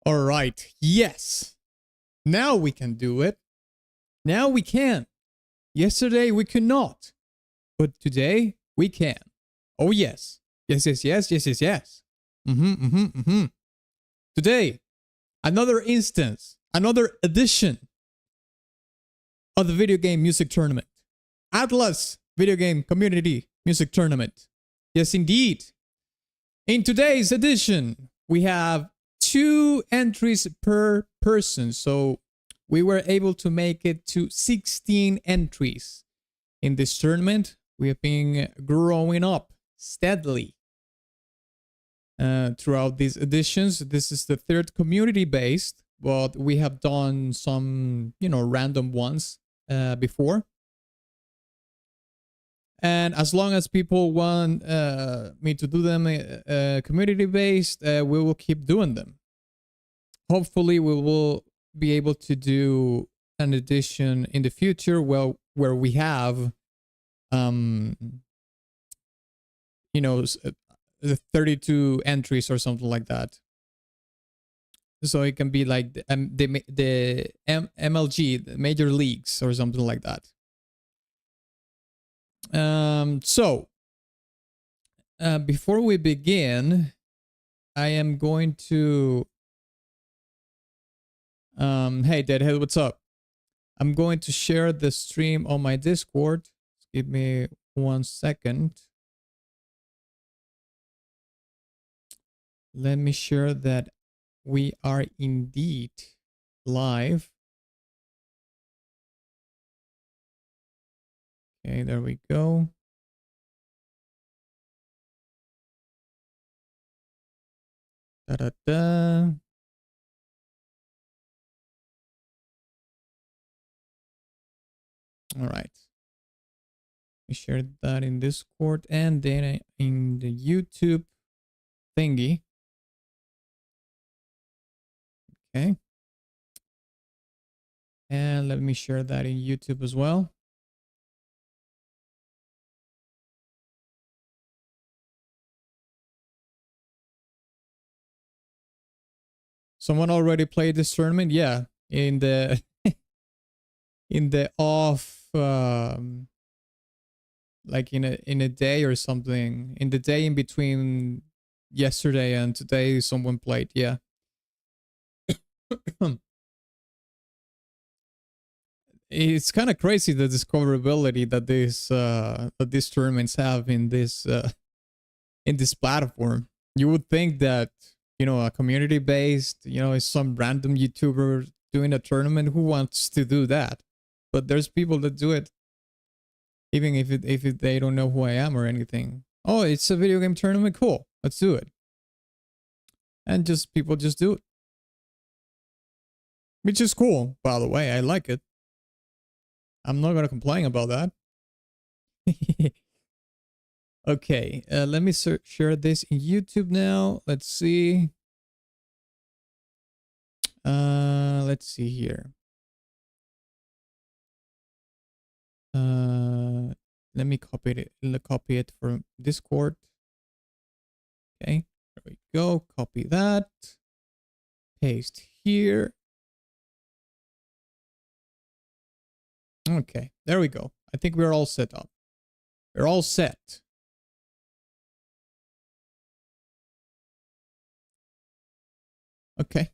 All right. Yes. Now we can do it. Now we can. Yesterday we could not. But today we can. Oh, yes. Yes, yes, yes, yes, yes, yes. Today, another instance, another edition of the video game music tournament. Atlas Video Game Community Music Tournament. Yes, indeed. In today's edition, we have 2 entries per person. So we were able to make it to 16 entries in this tournament. We have been growing up steadily throughout these editions. This is the 3rd community-based, but we have done some, random ones before. And as long as people want me to do them community-based, we will keep doing them. Hopefully, we will be able to do an edition in the future where we have, the 32 entries or something like that. So it can be like the MLG, the major leagues, or something like that. Before we begin, I am going to hey Deadhead, what's up? I'm going to share the stream on my Discord. Give me 1 second. Let me share that we are indeed live. Okay, there we go. Da-da-da. All right. We shared that in Discord and then in the YouTube thingy. Okay. And let me share that in YouTube as well. Someone already played this tournament? Yeah, in the in the off like in a day or something. In the day in between yesterday and today, someone played. Yeah. It's kind of crazy the discoverability that these tournaments have in this platform. You would think that, a community based, is some random YouTuber doing a tournament. Who wants to do that? But there's people that do it, even if they don't know who I am or anything. Oh, it's a video game tournament. Cool, let's do it. And people just do it, which is cool. By the way, I like it. I'm not gonna complain about that. Okay, let me share this in YouTube now. Let's see. Let's see here. Let me copy it from Discord. Okay, there we go. Copy that. Paste here. Okay, there we go. I think we're all set up. We're all set. Okay.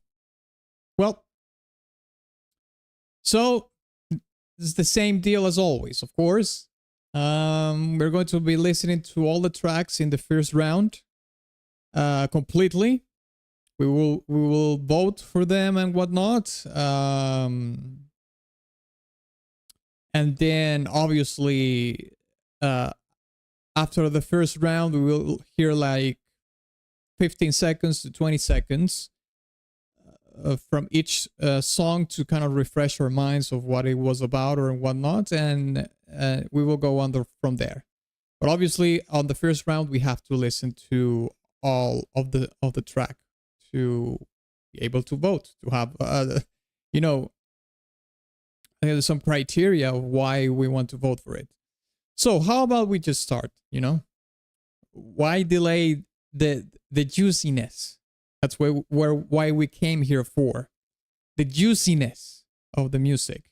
Well, so it's the same deal as always, of course. We're going to be listening to all the tracks in the first round completely. We will vote for them and whatnot. And then obviously after the first round, we will hear like 15 seconds to 20 seconds from each song to kind of refresh our minds of what it was about or whatnot, and we will go on from there. But obviously, on the first round, we have to listen to all of the track to be able to vote, to have there's some criteria of why we want to vote for it. So how about we just start? Why delay the juiciness? That's why we came here for. The juiciness of the music.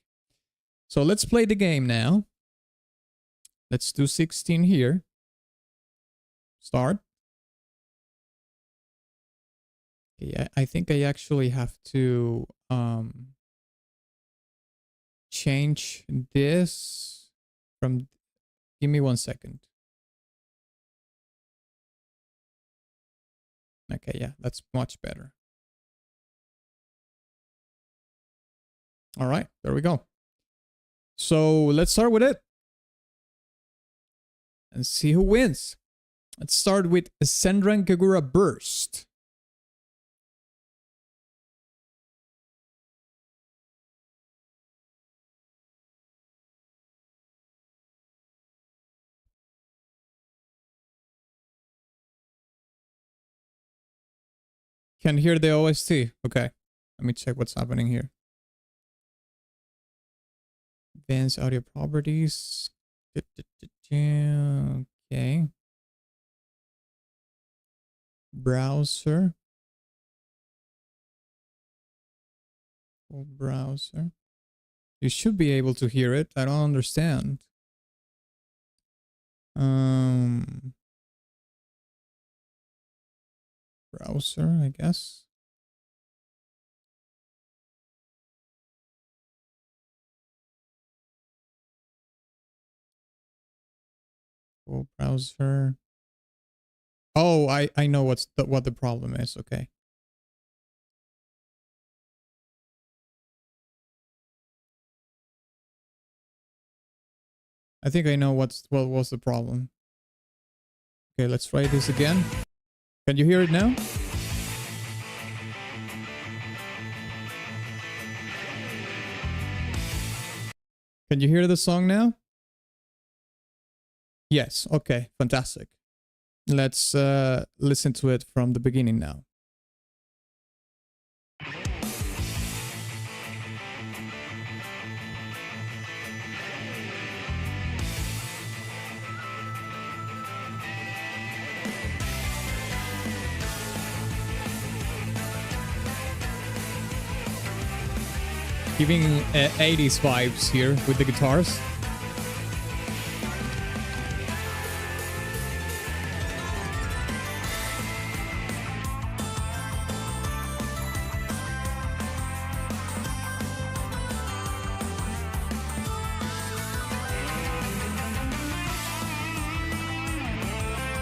So let's play the game now. Let's do 16 here. Start. Okay, I think I actually have to change this from... Give me 1 second. Okay, yeah, that's much better. All right, there we go. So let's start with it and see who wins. Let's start with Sendran Kagura Burst. Can hear the OST. Okay, let me check what's happening here. Advanced audio properties. Okay. Browser. Full browser. You should be able to hear it. I don't understand. Browser, I guess. Full browser. Oh, I know what the problem is. Okay. I think I know what was the problem. Okay, let's try this again. Can you hear it now? Can you hear the song now? Yes. Okay, fantastic. Let's listen to it from the beginning now. Giving 80s vibes here with the guitars.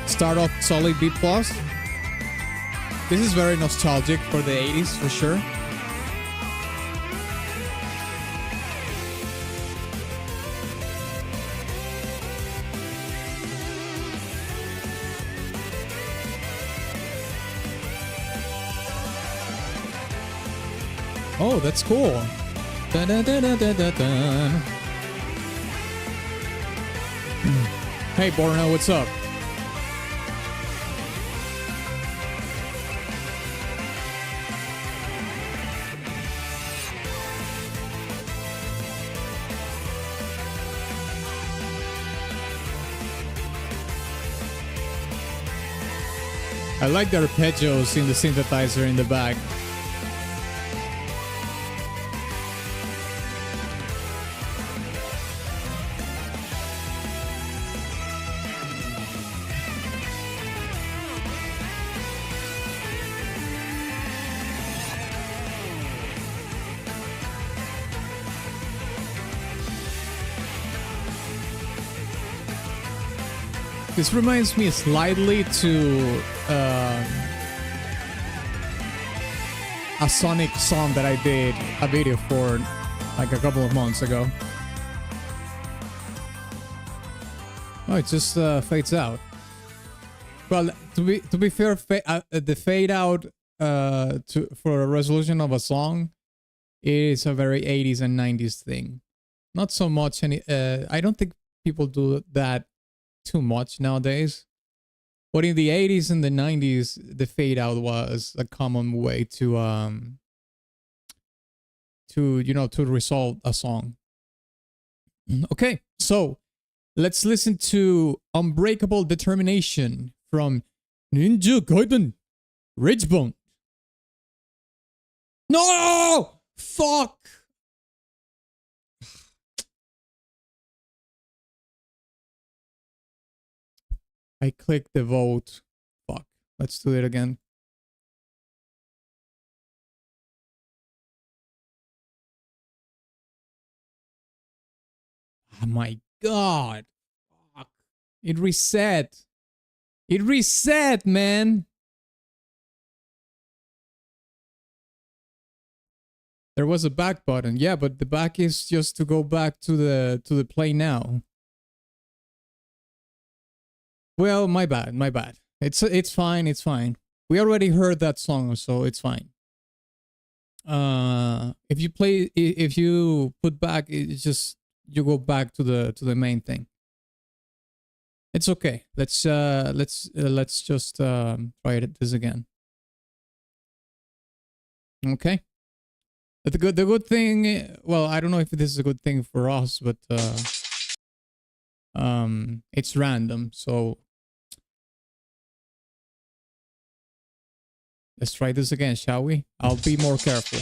Start off solid beat plus. This is very nostalgic for the 80s for sure. Oh, that's cool. Dun, dun, dun, dun, dun, dun. Hey, Borno, what's up? I like the arpeggios in the synthesizer in the back. This reminds me slightly to a Sonic song that I did a video for like a couple of months ago. Oh, it just fades out. Well, to be fair, the fade out for a resolution of a song is a very 80s and 90s thing. Not so much I don't think people do that too much nowadays. But in the 80s and the 90s, the fade out was a common way to resolve a song. Okay, so let's listen to Unbreakable Determination from Ninja Gaiden Ridgebone. No! Fuck! I clicked the vote. Fuck. Let's do it again. Oh my god. Fuck. It reset. It reset, man. There was a back button. Yeah, but the back is just to go back to the play now. Well, my bad, my bad. It's fine, it's fine. We already heard that song, so it's fine. If you put back, it's just you go back to the main thing. It's okay. Let's just try this again. Okay. The good thing, well, I don't know if this is a good thing for us, but it's random, so let's try this again, shall we? I'll be more careful.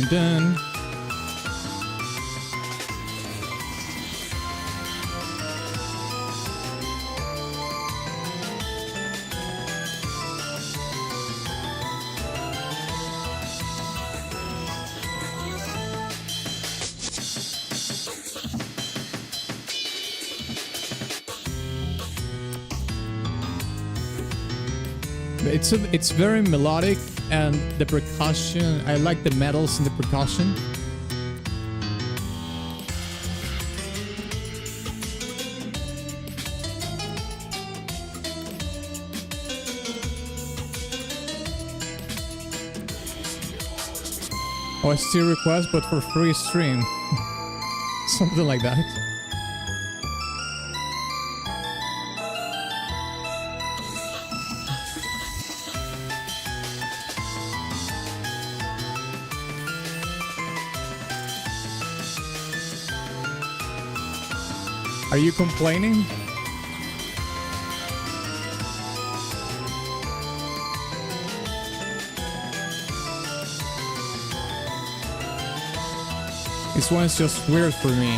Dun. It's very melodic, and the percussion, I like the metals in the percussion. Oh, I still request, but for free stream. Something like that. Are you complaining? This one's just weird for me.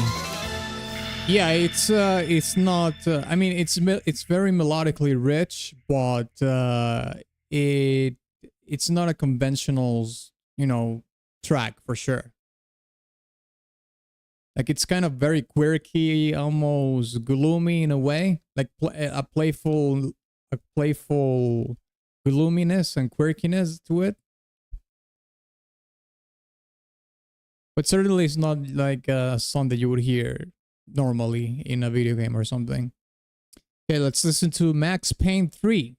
Yeah, it's not. I mean, it's very melodically rich, but it's not a conventional, track for sure. Like, it's kind of very quirky, almost gloomy in a way, like a playful gloominess and quirkiness to it. But certainly it's not like a song that you would hear normally in a video game or something. Okay, let's listen to Max Payne 3.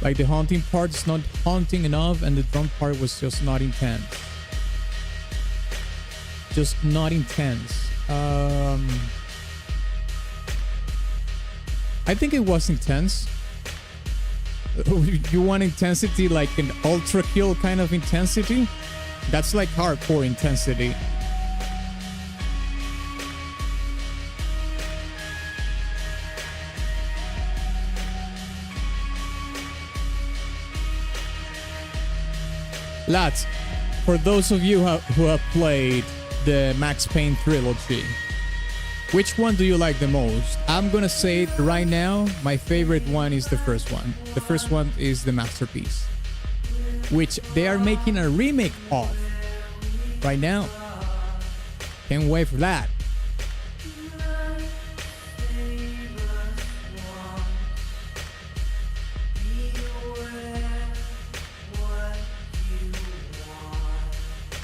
Like, the haunting part is not haunting enough, and the drum part was just not intense. Just not intense. I think it was intense. You want intensity, like an ultra kill kind of intensity? That's like hardcore intensity. Lads, for those of you who have played the Max Payne trilogy, which one do you like the most? I'm gonna say it right now, my favorite one is the first one. The first one is the masterpiece, which they are making a remake of right now. Can't wait for that.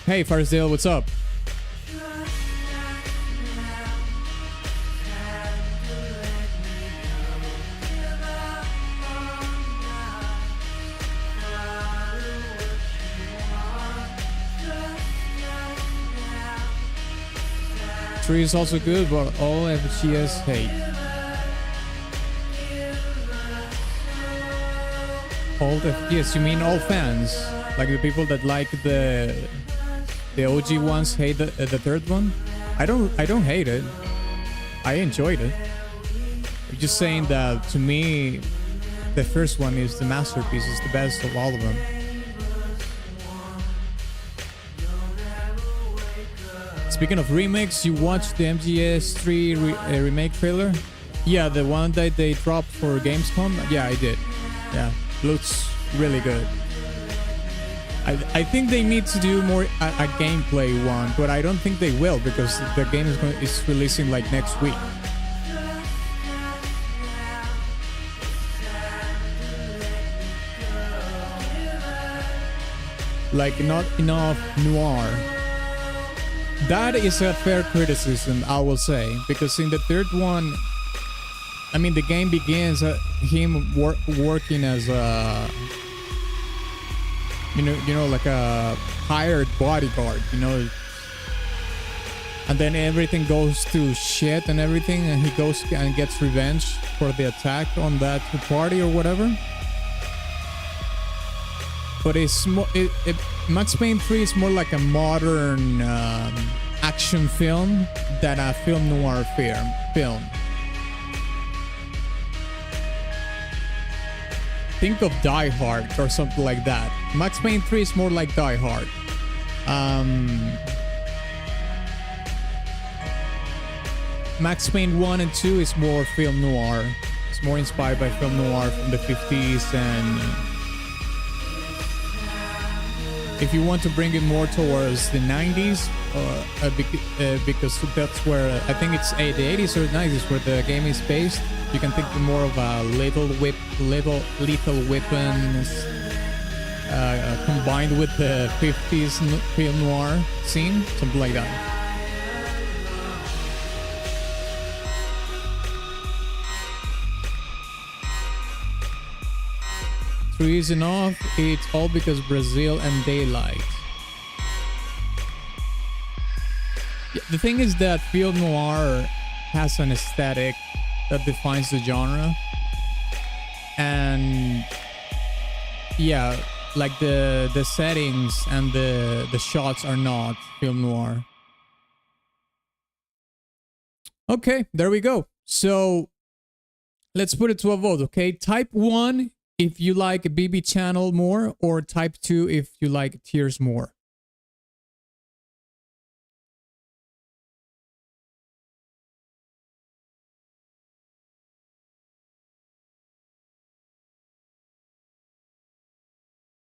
Hey, Farsdale, what's up? Tree is also good, but all FGS hate. All FGS, you mean all fans? Like the people that like the OG ones hate the third one? I don't hate it. I enjoyed it. I'm just saying that to me, the first one is the masterpiece. It's the best of all of them. Speaking of remakes, you watched the MGS3 remake trailer? Yeah, the one that they dropped for Gamescom? Yeah, I did. Yeah, looks really good. I think they need to do more a gameplay one, but I don't think they will because the game is releasing like next week. Like not enough noir. That is a fair criticism, I will say, because in the third one, I mean, the game begins him working as a, you know, like a hired bodyguard, you know, and then everything goes to shit and everything, and he goes and gets revenge for the attack on that party or whatever. But it's more, Max Payne 3 is more like a modern action film than a film noir film. Think of Die Hard or something like that. Max Payne 3 is more like Die Hard. Max Payne 1 and 2 is more film noir. It's more inspired by film noir from the 50s, and if you want to bring it more towards the 90s, because that's where I think it's the 80s or 90s where the game is based, you can think more of a lethal weapons combined with the 50s film noir scene, something like that. Three is enough. It's all because Brazil and daylight. Yeah, the thing is that film noir has an aesthetic that defines the genre, and yeah, like the settings and the shots are not film noir. Okay, there we go. So let's put it to a vote. Okay, type 1 if you like BB channel more, or type 2 if you like tiers more.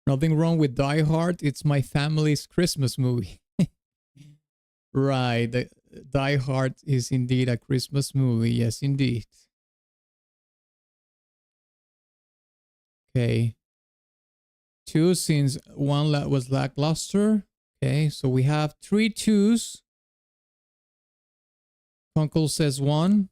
Nothing wrong with Die Hard. It's my family's Christmas movie. Right. Die Hard is indeed a Christmas movie. Yes, indeed. Okay. 2 since 1 was lackluster. Okay, so we have 3 2s. Kunkel says 1.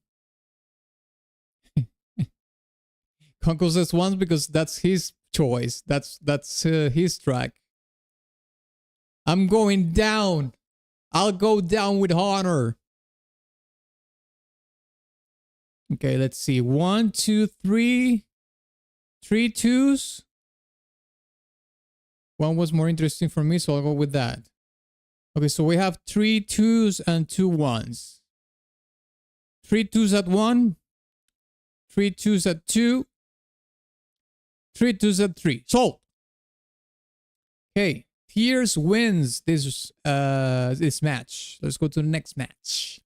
Kunkel says 1 because that's his choice. That's his track. I'm going down. I'll go down with honor. Okay, let's see. 1, 2, 3. 3 2s. 1 was more interesting for me, so I'll go with that. Okay, so we have 3 2s and 2 1s. 3 2s at 1. 3 2s at 2. 3 2s at 3. Sold. Okay, Tears wins this match. Let's go to the next match.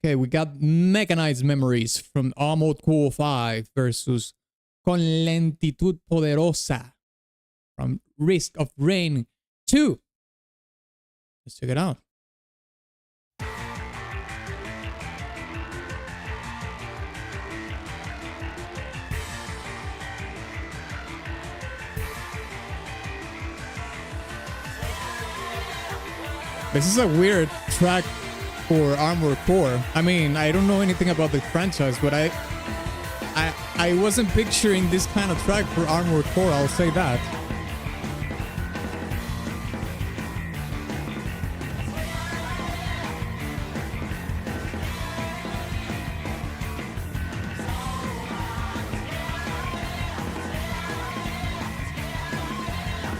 Okay, we got Mechanized Memories from Armored Core 5 versus Con Lentitud Poderosa from Risk of Rain 2. Let's check it out. This is a weird track for Armored Core. I mean, I don't know anything about the franchise, but I wasn't picturing this kind of track for Armored Core, I'll say that.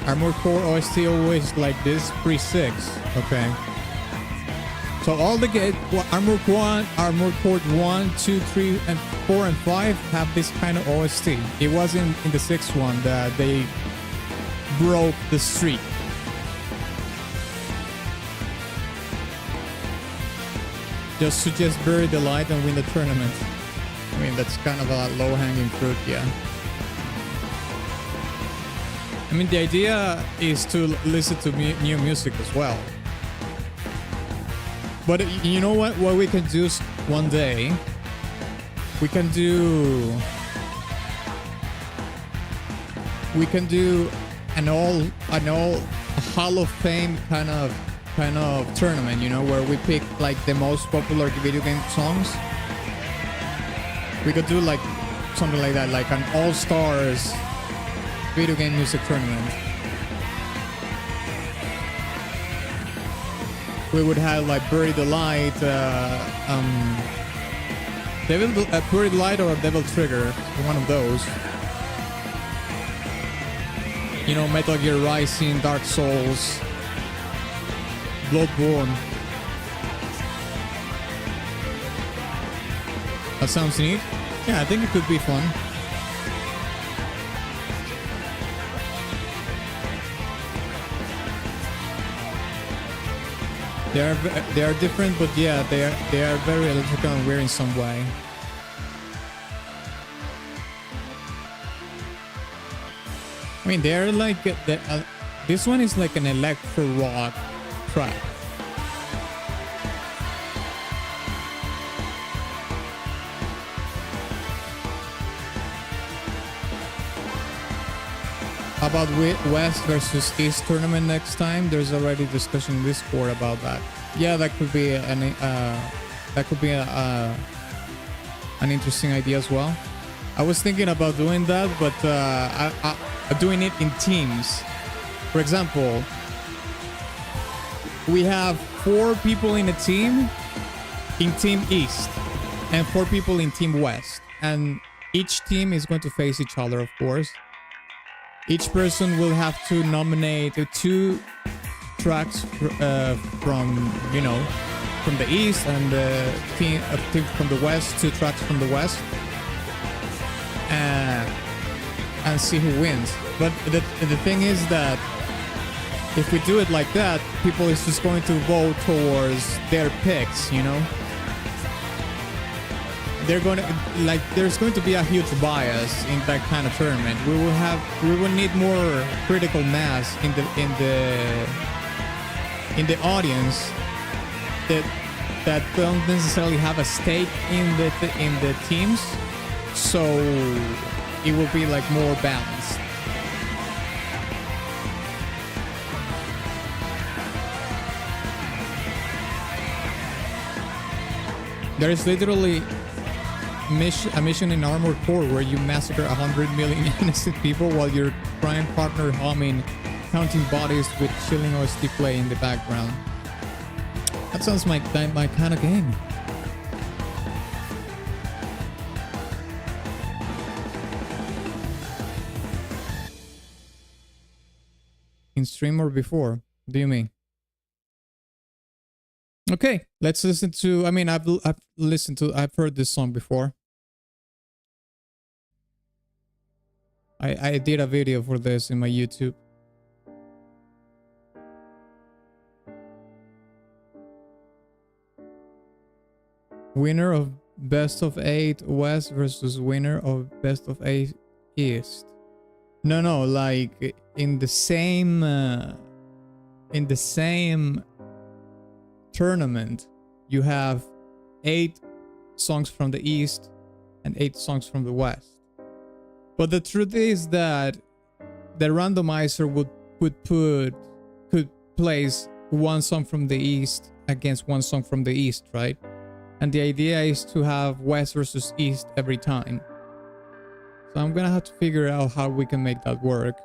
Armored Core OST always like this, pre-6. Okay. So all the Armored Core 1, 2, 3, and 4 and 5 have this kind of OST. It wasn't in the 6th one that they broke the streak. Just to just bury the light and win the tournament. I mean, that's kind of a low-hanging fruit, yeah. I mean, the idea is to listen to new music as well. But you know what? What we can do one day, we can do an all Hall of Fame kind of tournament, you know, where we pick like the most popular video game songs. We could do like something like that, like an all-stars video game music tournament. We would have like Bury the Light, Bury the Light or Devil Trigger, one of those. You know, Metal Gear Rising, Dark Souls, Bloodborne. That sounds neat. Yeah, I think it could be fun. They are different, but yeah, they are very electrical and weird in some way. I mean, they're like this one is like an electro rock track. About West versus East tournament next time. There's already discussion in Discord about that. Yeah, that could be an interesting idea as well. I was thinking about doing that, but doing it in teams. For example, we have 4 people in a team in Team East and 4 people in Team West, and each team is going to face each other, of course. Each person will have to nominate 2 tracks from, you know, from the East, and the team from the West, 2 tracks from the West, and see who wins. But the thing is that if we do it like that, people is just going to vote towards their picks, you know. They're going to there's going to be a huge bias in that kind of tournament. We will need more critical mass in the audience that don't necessarily have a stake in the teams, so it will be like more balanced. There is literally a mission in Armored Core where you massacre 100 million innocent people while your crime partner humming, counting bodies with chilling OST play in the background. That sounds like my kind of game. In stream or before? What do you mean? Okay, let's listen to. I mean, I've heard this song before. I did a video for this in my YouTube. Winner of best of 8 West versus winner of best of 8 East. No, like in the same tournament, you have 8 songs from the East and 8 songs from the West. But the truth is that the randomizer could place one song from the East against one song from the East, right? And the idea is to have West versus East every time. So I'm gonna have to figure out how we can make that work.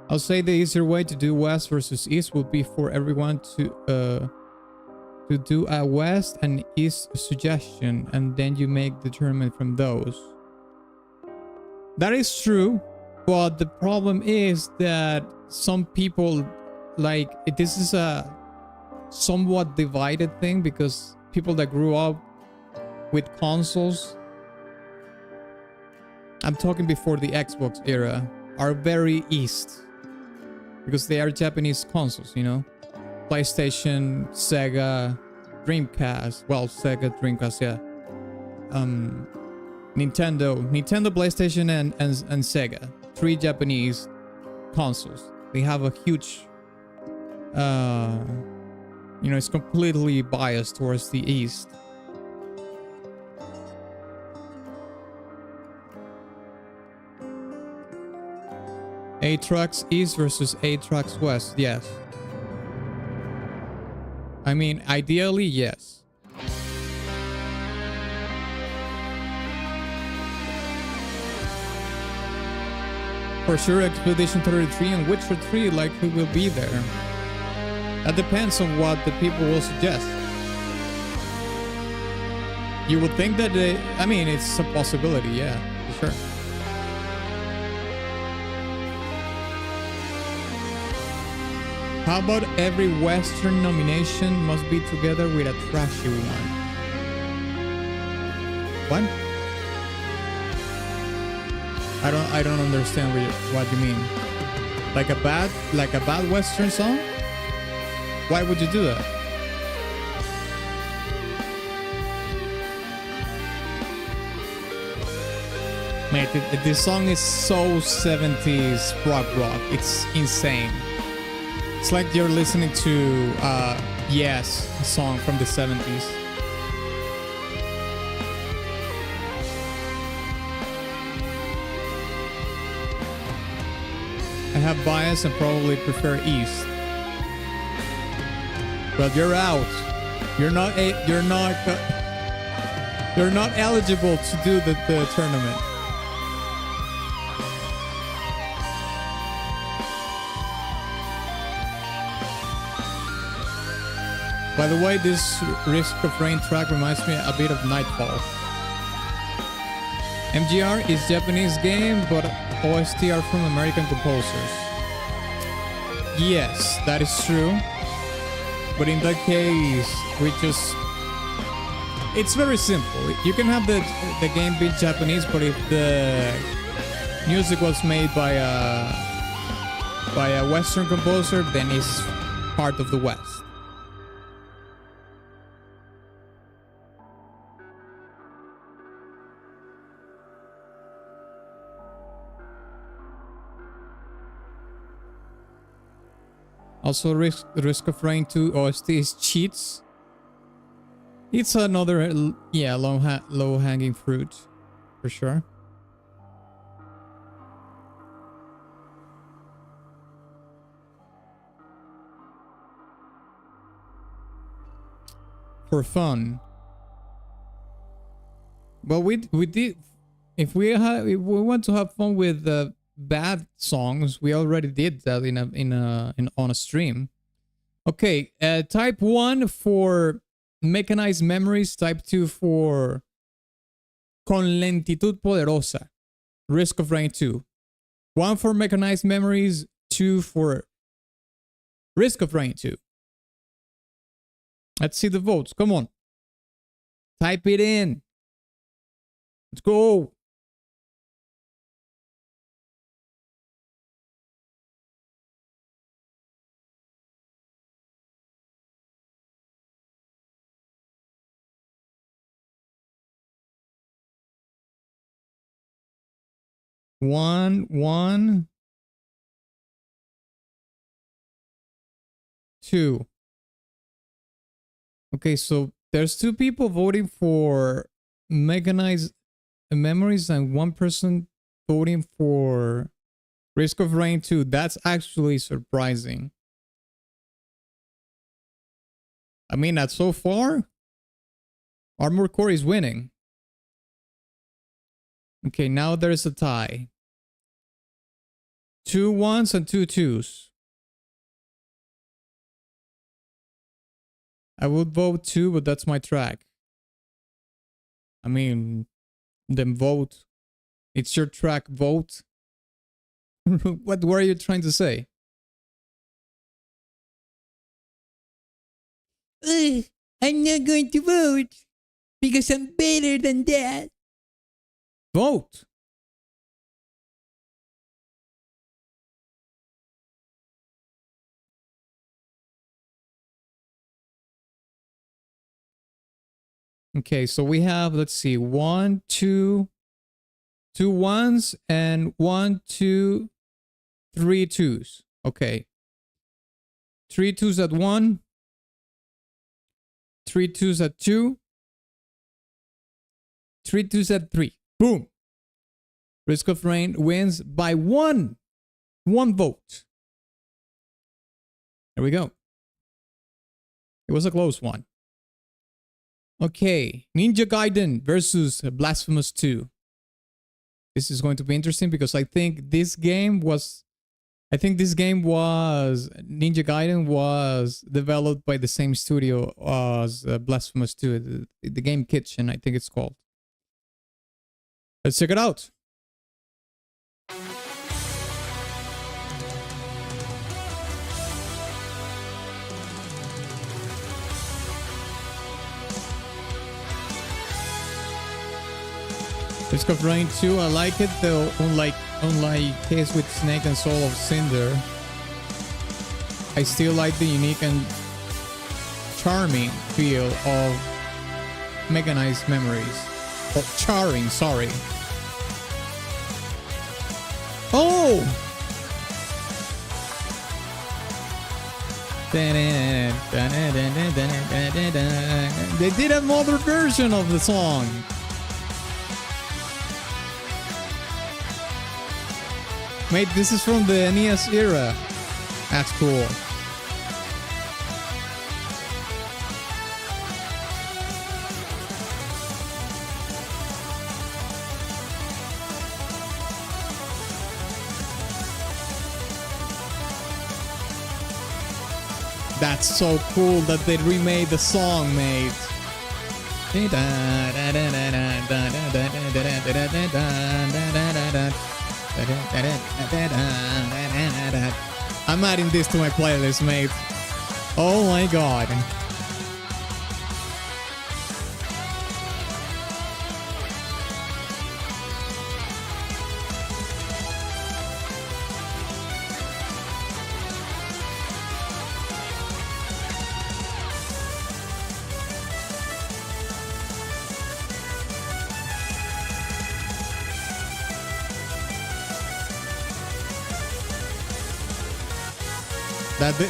I'll say the easier way to do West versus East would be for everyone to do a West and East suggestion, and then you make the tournament from those. That is true, but the problem is that some people, like, this is a somewhat divided thing, because people that grew up with consoles, I'm talking before the Xbox era, are very East. Because they are Japanese consoles, you know? PlayStation, Sega, Dreamcast. Well, Sega, Dreamcast, yeah. Nintendo, PlayStation, and Sega. 3 Japanese consoles. They have a huge... you know, it's completely biased towards the East. Aatrox East versus Aatrox West, yes. I mean, ideally, yes. For sure, Expedition 33 and Witcher 3 likely will be there. That depends on what the people will suggest. You would think that they... I mean, it's a possibility, yeah, for sure. How about every Western nomination must be together with a trashy one? What? I don't understand what you mean. Like a bad Western song? Why would you do that? Man, this song is so 70s rock. It's insane. It's like you're listening to, Yes, a song from the 70s. I have bias and probably prefer East. But you're out. You're not eligible to do the tournament. By the way, this Risk of Rain track reminds me a bit of Nightfall. MGR is Japanese game, but OST are from American composers. Yes, that is true. But in that case, it's very simple. You can have the game be Japanese, but if the music was made by a Western composer, then it's part of the West. Also, Risk of Rain 2 OST is cheats. It's another, yeah, low-hanging fruit, for sure. For fun. Well, we did. If we want to have fun with bad songs, we already did that on a stream. Okay, type 1 for Mechanized Memories, type 2 for Con Lentitud Poderosa, Risk of Rain 2. 1 for Mechanized Memories, 2 for Risk of Rain 2. Let's see the votes. Come on. Type it in. Let's go. One, 2. Okay, so There's 2 people voting for mechanized memories and 1 person voting for Risk of Rain 2. That's actually surprising. I mean, that so far, Armored Core is winning. Okay, now there's a tie. 2 1s and 2 2s. I would vote 2, but that's my track. I mean, then vote. It's your track, vote. What were you trying to say? I'm not going to vote because I'm better than that. Vote. Okay, so we have, let's see, 1, 2, 2 1s and 1, 2, 3 2s. Okay. 3 2s at 1, 3 2s at 2, 3 2s at 3. Boom. Risk of Rain wins by 1 vote. There we go. It was a close one. Okay, Ninja Gaiden versus Blasphemous 2. This is going to be interesting because I think this game was Ninja Gaiden was developed by the same studio as Blasphemous 2, the Game Kitchen, I think it's called. Let's check it out. Risk of Rain 2, I like it though, unlike case with Snake and Soul of Cinder. I still like the unique and charming feel of mechanized memories. Oh, charring, sorry. Oh! They did another version of the song. Mate, this is from the NES era. That's cool. That's so cool that they remade the song, mate. I'm adding this to my playlist, mate. Oh my god.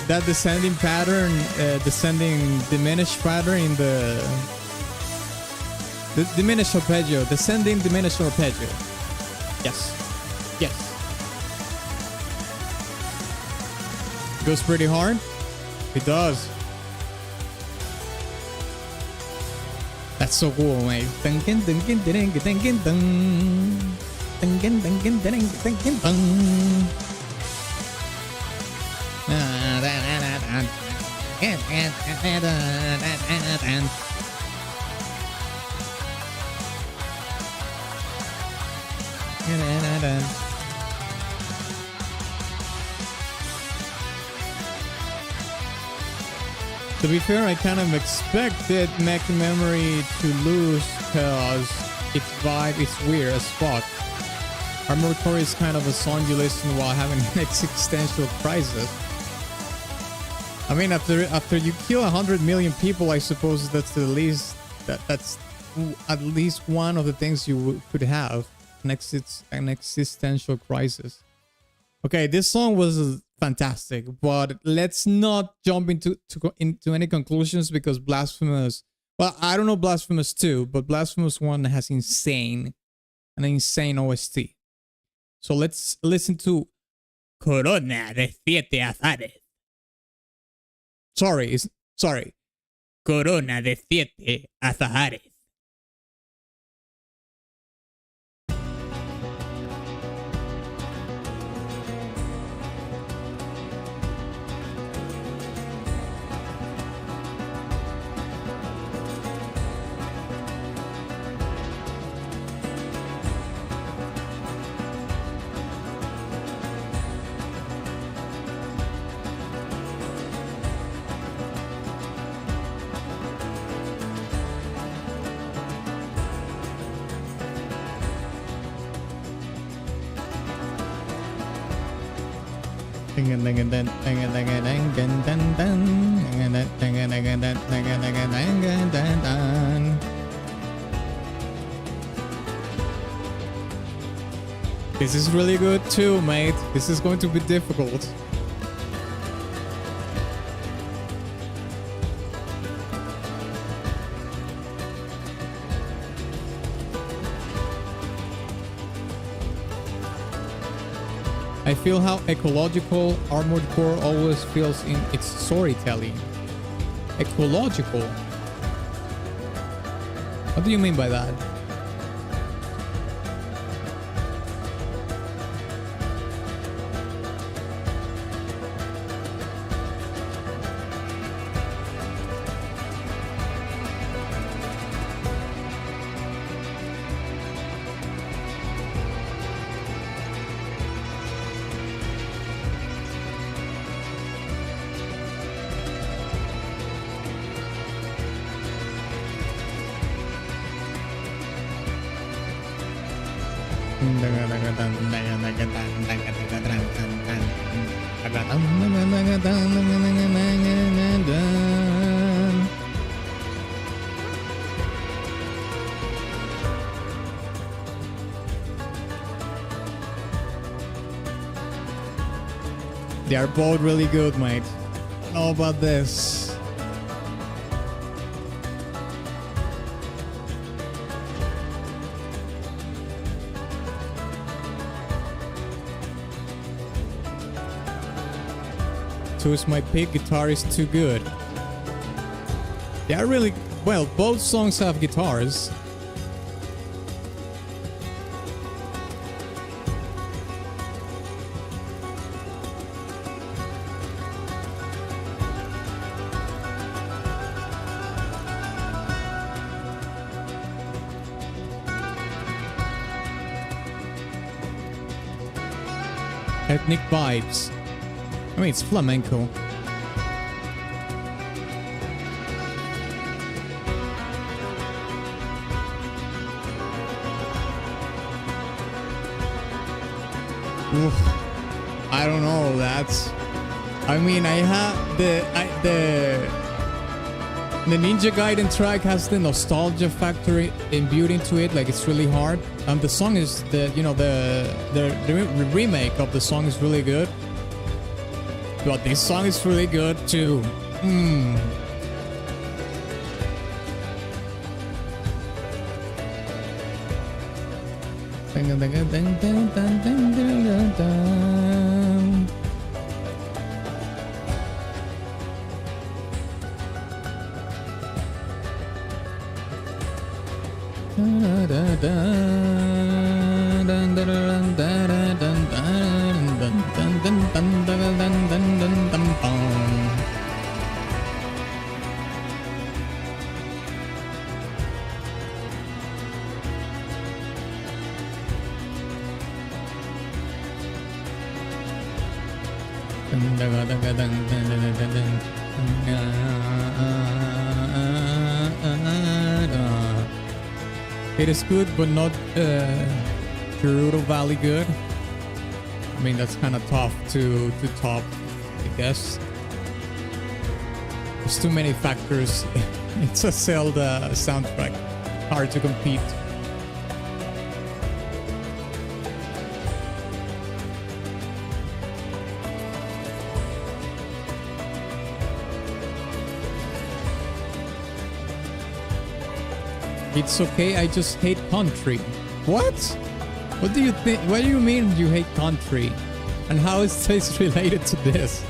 That descending pattern, descending diminished pattern in the diminished arpeggio, descending diminished arpeggio. Yes, yes. Goes pretty hard. It does. That's so cool, mate. To be fair, I kind of expected Mech Memory to lose because its vibe is weird as fuck. Armored Core is kind of a song you listen while having an existential crisis. I mean, after you kill 100 million people, I suppose that's the least that's at least one of the things you could have. An existential crisis. Okay, this song was fantastic, but let's not jump into any conclusions because Blasphemous Well, I don't know Blasphemous 2, but Blasphemous 1 has an insane OST. So let's listen to Corona de Siete Azares. Sorry. Corona de Siete Azares. This is really good too, mate. This is going to be difficult. I feel how ecological Armored Core always feels in its storytelling. Ecological? What do you mean by that? They are both really good, mate. How about this? Choose my pick, guitar is too good. They are really, well, both songs have guitars. Ethnic vibes. I mean, it's flamenco. Oof. I don't know. I mean, I have the Ninja Gaiden track has the nostalgia factor imbued into it. Like, it's really hard. The song is the remake of the song is really good. But this song is really good too. It is good, but not Gerudo Valley good. I mean, that's kind of tough to top, I guess. There's too many factors. It's a Zelda soundtrack. Hard to compete. It's okay, I just hate country. What? What do you think? What do you mean you hate country? And how is this related to this?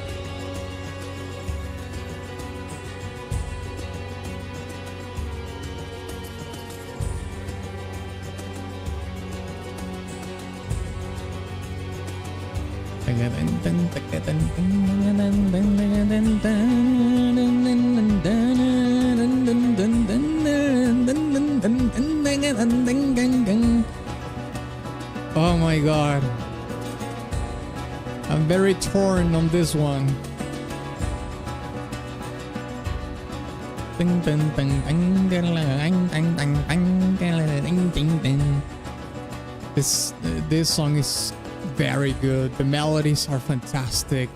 Oh my god. I'm very torn on this one. This song is very good. The melodies are fantastic.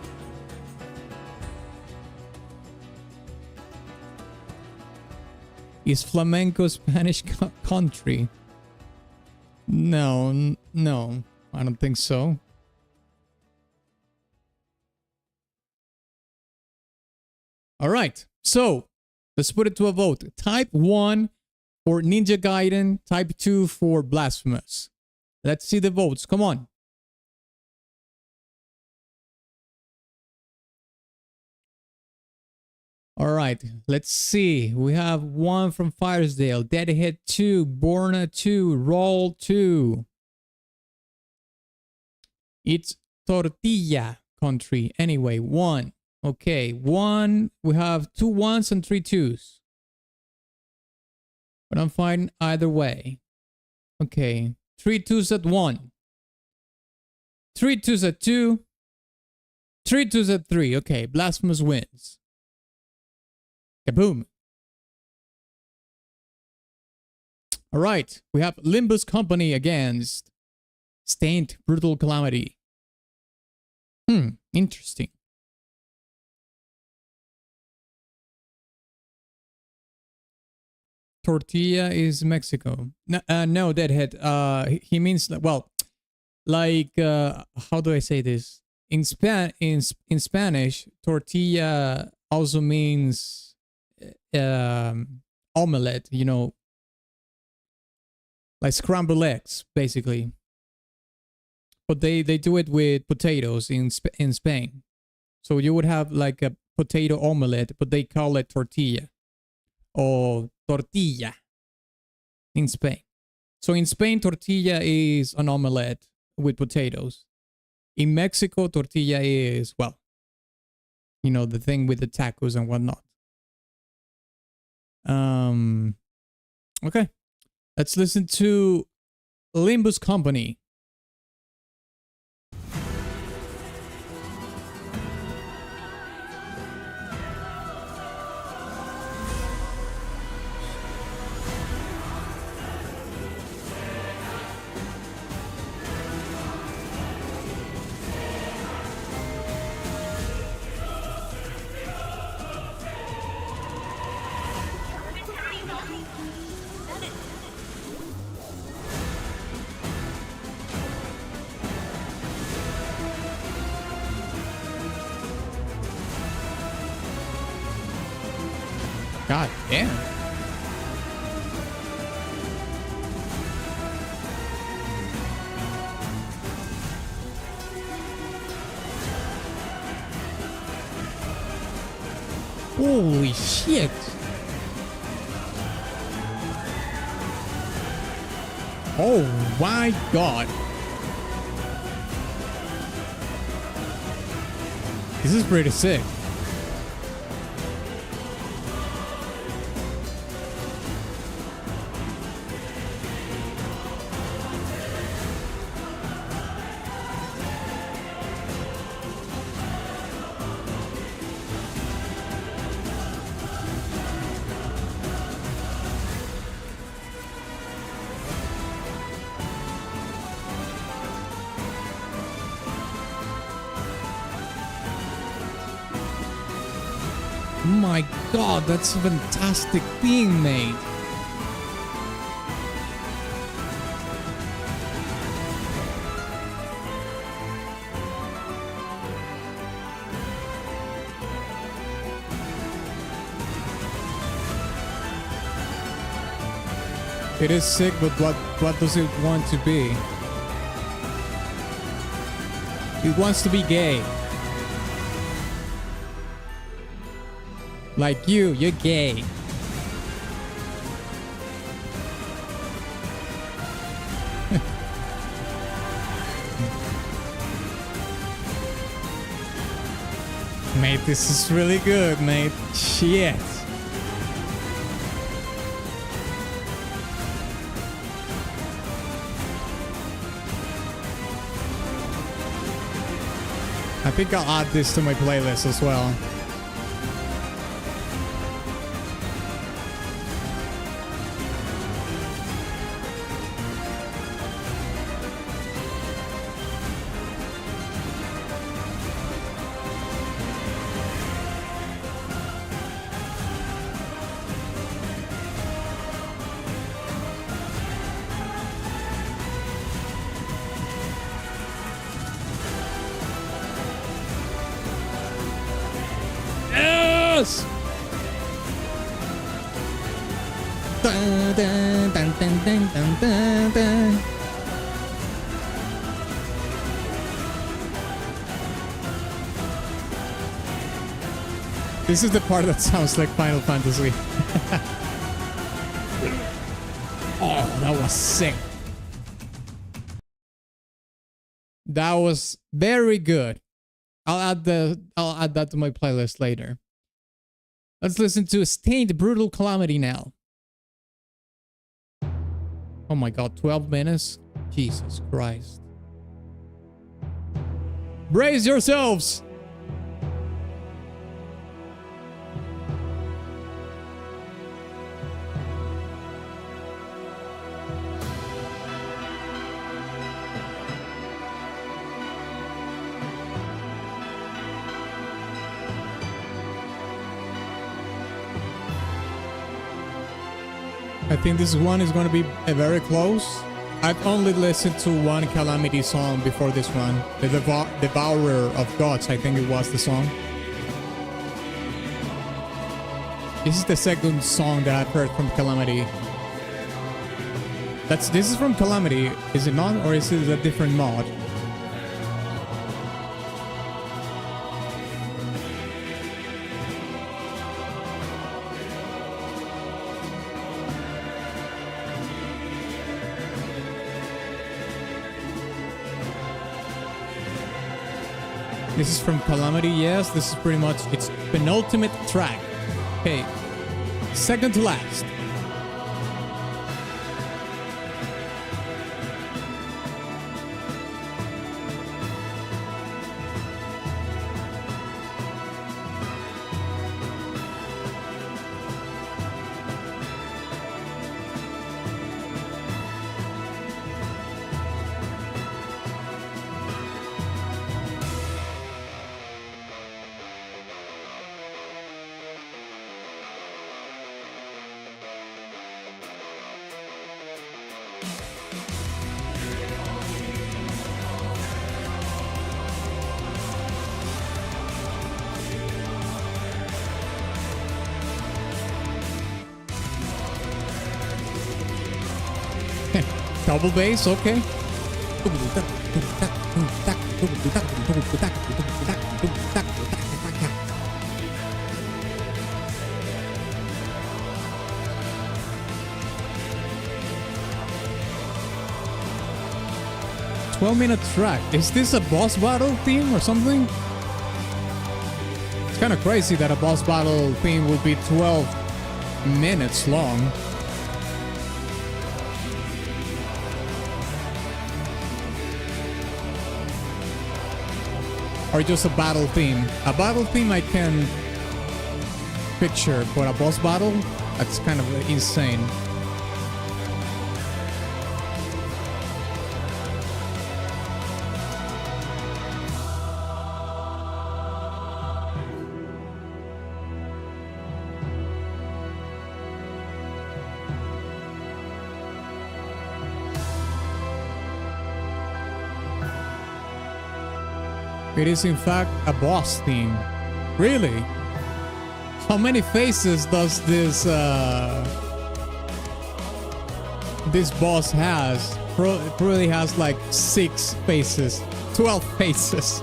Is flamenco Spanish country? No, no, I don't think so. All right, so let's put it to a vote. Type 1 for Ninja Gaiden, type 2 for Blasphemous. Let's see the votes. Come on. All right, let's see. We have 1 from Firesdale, Deadhead 2, Borna 2, Roll 2. It's Tortilla country. Anyway, 1. Okay, 1. We have 2 1s and 3 2s. But I'm fine either way. Okay, 3 2s at 1. 3 2s at 2. 3 2s at 3. Okay, Blasphemous wins. Kaboom. All right, we have Limbus Company against Stained Brutal Calamity. Interesting. Tortilla is Mexico. No, Deadhead. He means, well, like, how do I say this? In Spanish, tortilla also means omelette, you know, like scrambled eggs, basically. But they do it with potatoes in Spain. So you would have like a potato omelette, but they call it tortilla or tortilla in Spain. So in Spain, tortilla is an omelette with potatoes. In Mexico, tortilla is, well, you know, the thing with the tacos and whatnot. Okay, let's listen to Limbus Company. God damn. Holy shit. Oh my god. This is pretty sick. My god, that's a fantastic theme, mate. It is sick, but what does it want to be? It wants to be gay. Like you're gay. Mate, this is really good, mate. Shit. I think I'll add this to my playlist as well. Yes! Dun, dun, dun, dun, dun, dun, dun, dun. This is the part that sounds like Final Fantasy. Oh, that was sick. That was very good. I'll add that to my playlist later. Let's listen to Stained Brutal Calamity now. Oh my god, 12 minutes? Jesus Christ. Brace yourselves! I think this one is going to be very close. I've only listened to one Calamity song before this one. The Devourer of Gods, I think it was the song. This is the second song that I've heard from Calamity. This is from Calamity, is it not? Or is it a different mod? This is from Calamity, yes. This is pretty much its penultimate track. Okay, second to last. Double bass, okay. "12-minute track. Is this a boss battle theme or something? It's kind of crazy that a boss battle theme would be 12 minutes long. Or just a battle theme. A battle theme I can picture, but a boss battle? That's kind of insane. It is in fact a boss theme. Really? How many faces does this this boss has probably has like 6 faces, 12 faces.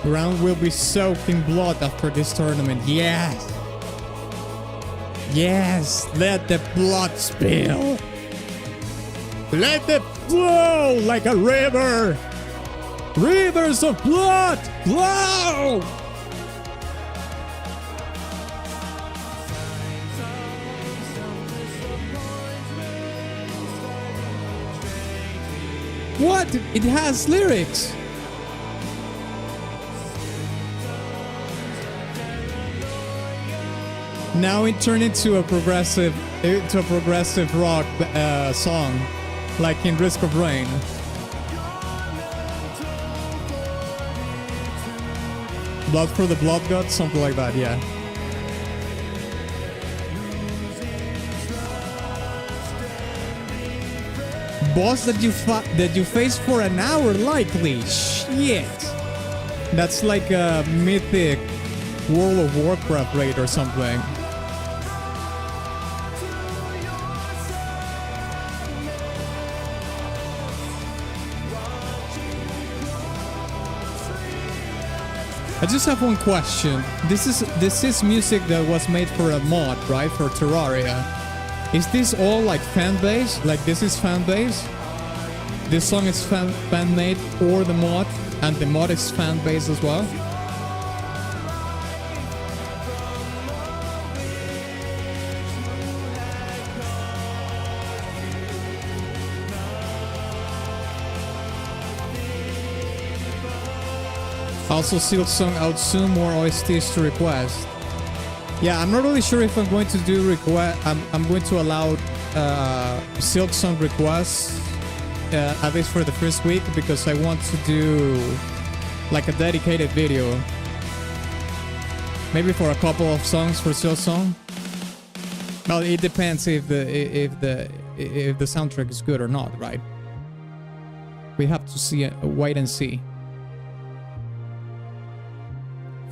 Ground will be soaked in blood after this tournament. Yes! Yes! Let the blood spill! Let it flow like a river! Rivers of blood! Flow! What? It has lyrics! Now it turned into a progressive rock song, like in Risk of Rain. Blood for the Blood God, something like that, yeah. Boss that you face for an hour, likely. Shit. That's like a mythic World of Warcraft raid or something. I just have one question. This is music that was made for a mod, right? For Terraria. Is this all like fan base? Like this is fan base? This song is fan made for the mod, and the mod is fan base as well? Also, Silksong outsoon more OSTs to request. Yeah, I'm not really sure if I'm going to do request. I'm going to allow Silksong requests at least for the first week, because I want to do like a dedicated video. Maybe for a couple of songs for Silksong. Well, it depends if the soundtrack is good or not, right? We have to see wait and see.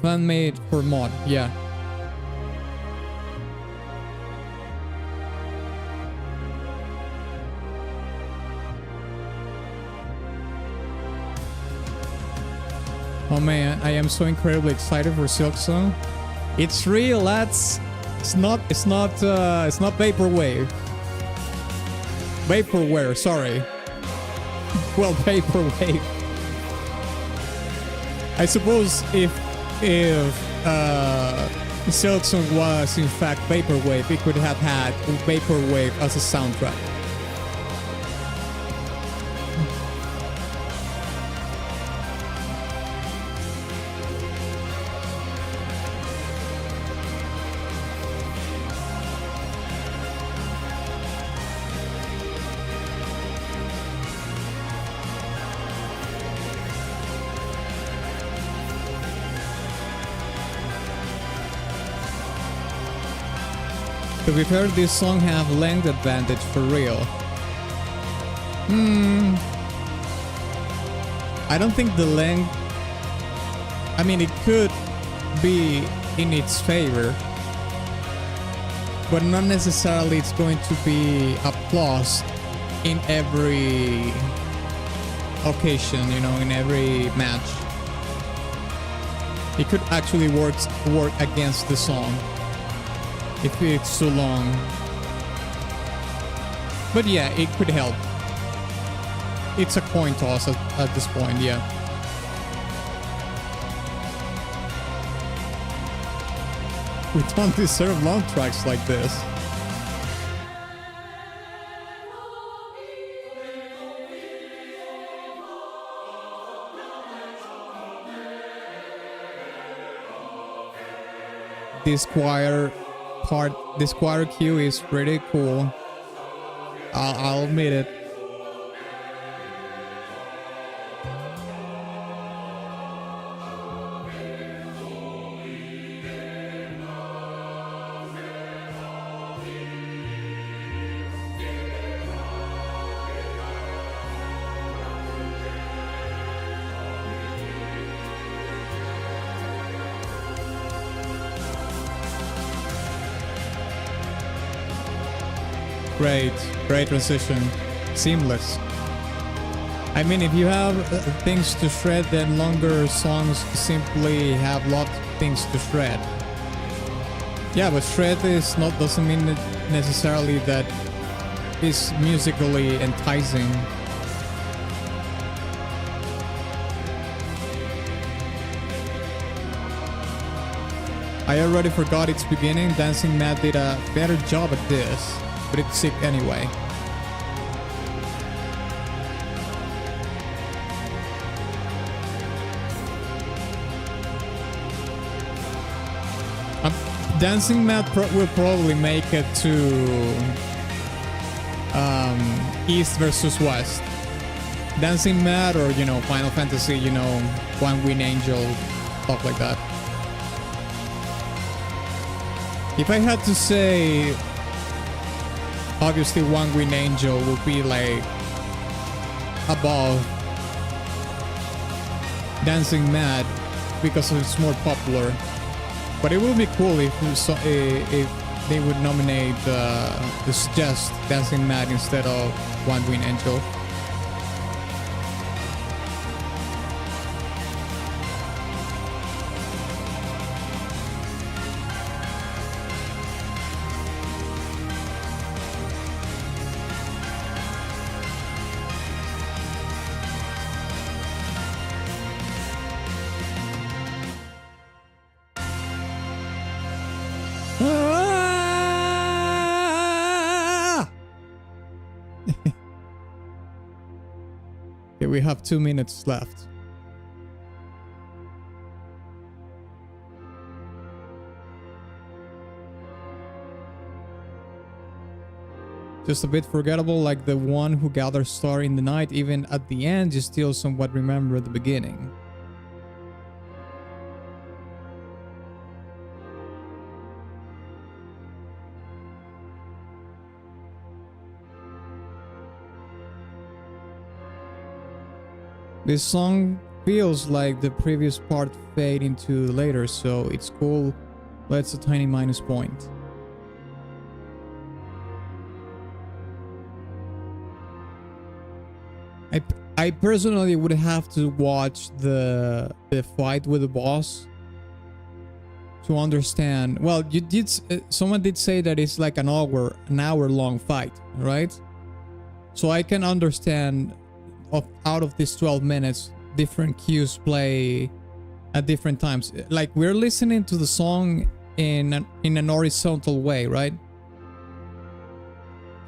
Fan made for mod, yeah. Oh man, I am so incredibly excited for Silksong. It's real, lads. It's not vaporwave. Vaporware, sorry. Well, vaporwave. I suppose if Silksong was in fact vaporwave, it could have had vaporwave as a soundtrack. To be fair, this song have length advantage for real. I don't think the length... I mean, it could be in its favor, but not necessarily it's going to be applause in every occasion, you know, in every match. It could actually work against the song if it's too long. But yeah, it could help. It's a coin toss at this point, yeah. We don't deserve long tracks like this. This choir cue is pretty cool. I'll admit it. Great, great transition. Seamless. I mean, if you have things to shred, then longer songs simply have lots of things to shred. Yeah, but shred is not doesn't mean necessarily that it's musically enticing. I already forgot its beginning. Dancing Mad did a better job at this, but it's sick anyway. Dancing Mad will probably make it to East versus West. Dancing Mad or, you know, Final Fantasy, you know, One Winged Angel, stuff like that. If I had to say, obviously One Winged Angel would be like above Dancing Mad because it's more popular. But it would be cool if they would nominate just Dancing Mad instead of One Winged Angel. Okay, we have 2 minutes left. Just a bit forgettable, like the one who gathers star in the night. Even at the end, you still somewhat remember the beginning. This song feels like the previous part fade into later, so it's cool. That's a tiny minus point. I personally would have to watch the fight with the boss to understand. Well, you did. Someone did say that it's like an hour long fight, right? So I can understand. Out of these 12 minutes, different cues play at different times. Like we're listening to the song in an horizontal way, right?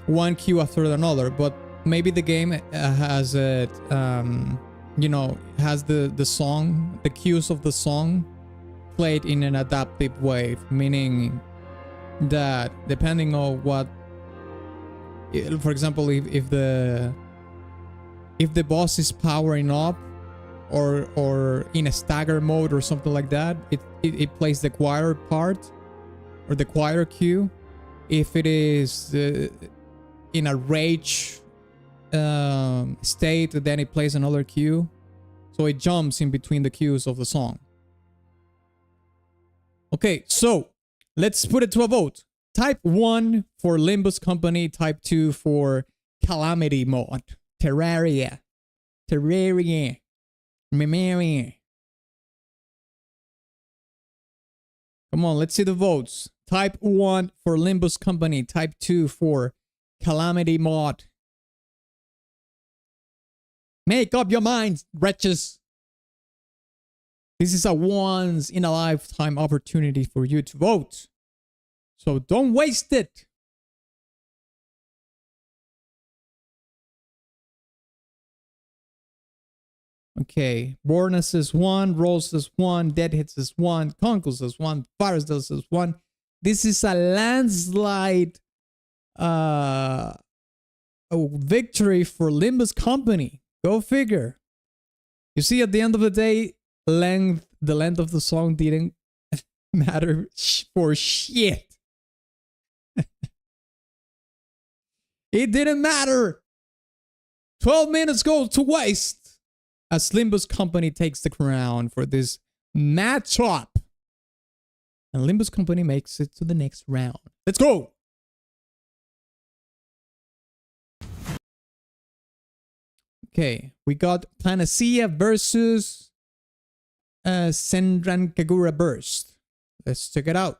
One cue after another, but maybe the game has it, you know, has the song, the cues of the song played in an adaptive way, meaning that depending on what, for example, if the boss is powering up or in a stagger mode or something like that, it plays the choir part or the choir cue. If it is in a rage state, then it plays another cue. So it jumps in between the cues of the song. Okay, so let's put it to a vote. Type 1 for Limbus Company, type 2 for Calamity Mod. Terraria. Memoria. Come on, let's see the votes. Type 1 for Limbus Company. Type 2 for Calamity Mod. Make up your minds, wretches. This is a once in a lifetime opportunity for you to vote. So don't waste it. Okay, Bornes is 1, Rolls is 1, Deadhits is 1, Conkles is 1, Farsdales is 1. This is a landslide victory for Limbus Company. Go figure. You see, at the end of the day, the length of the song didn't matter for shit. It didn't matter. 12 minutes go to waste. As Limbus Company takes the crown for this matchup. And Limbus Company makes it to the next round. Let's go! Okay, we got Panacea versus Senran Kagura Burst. Let's check it out.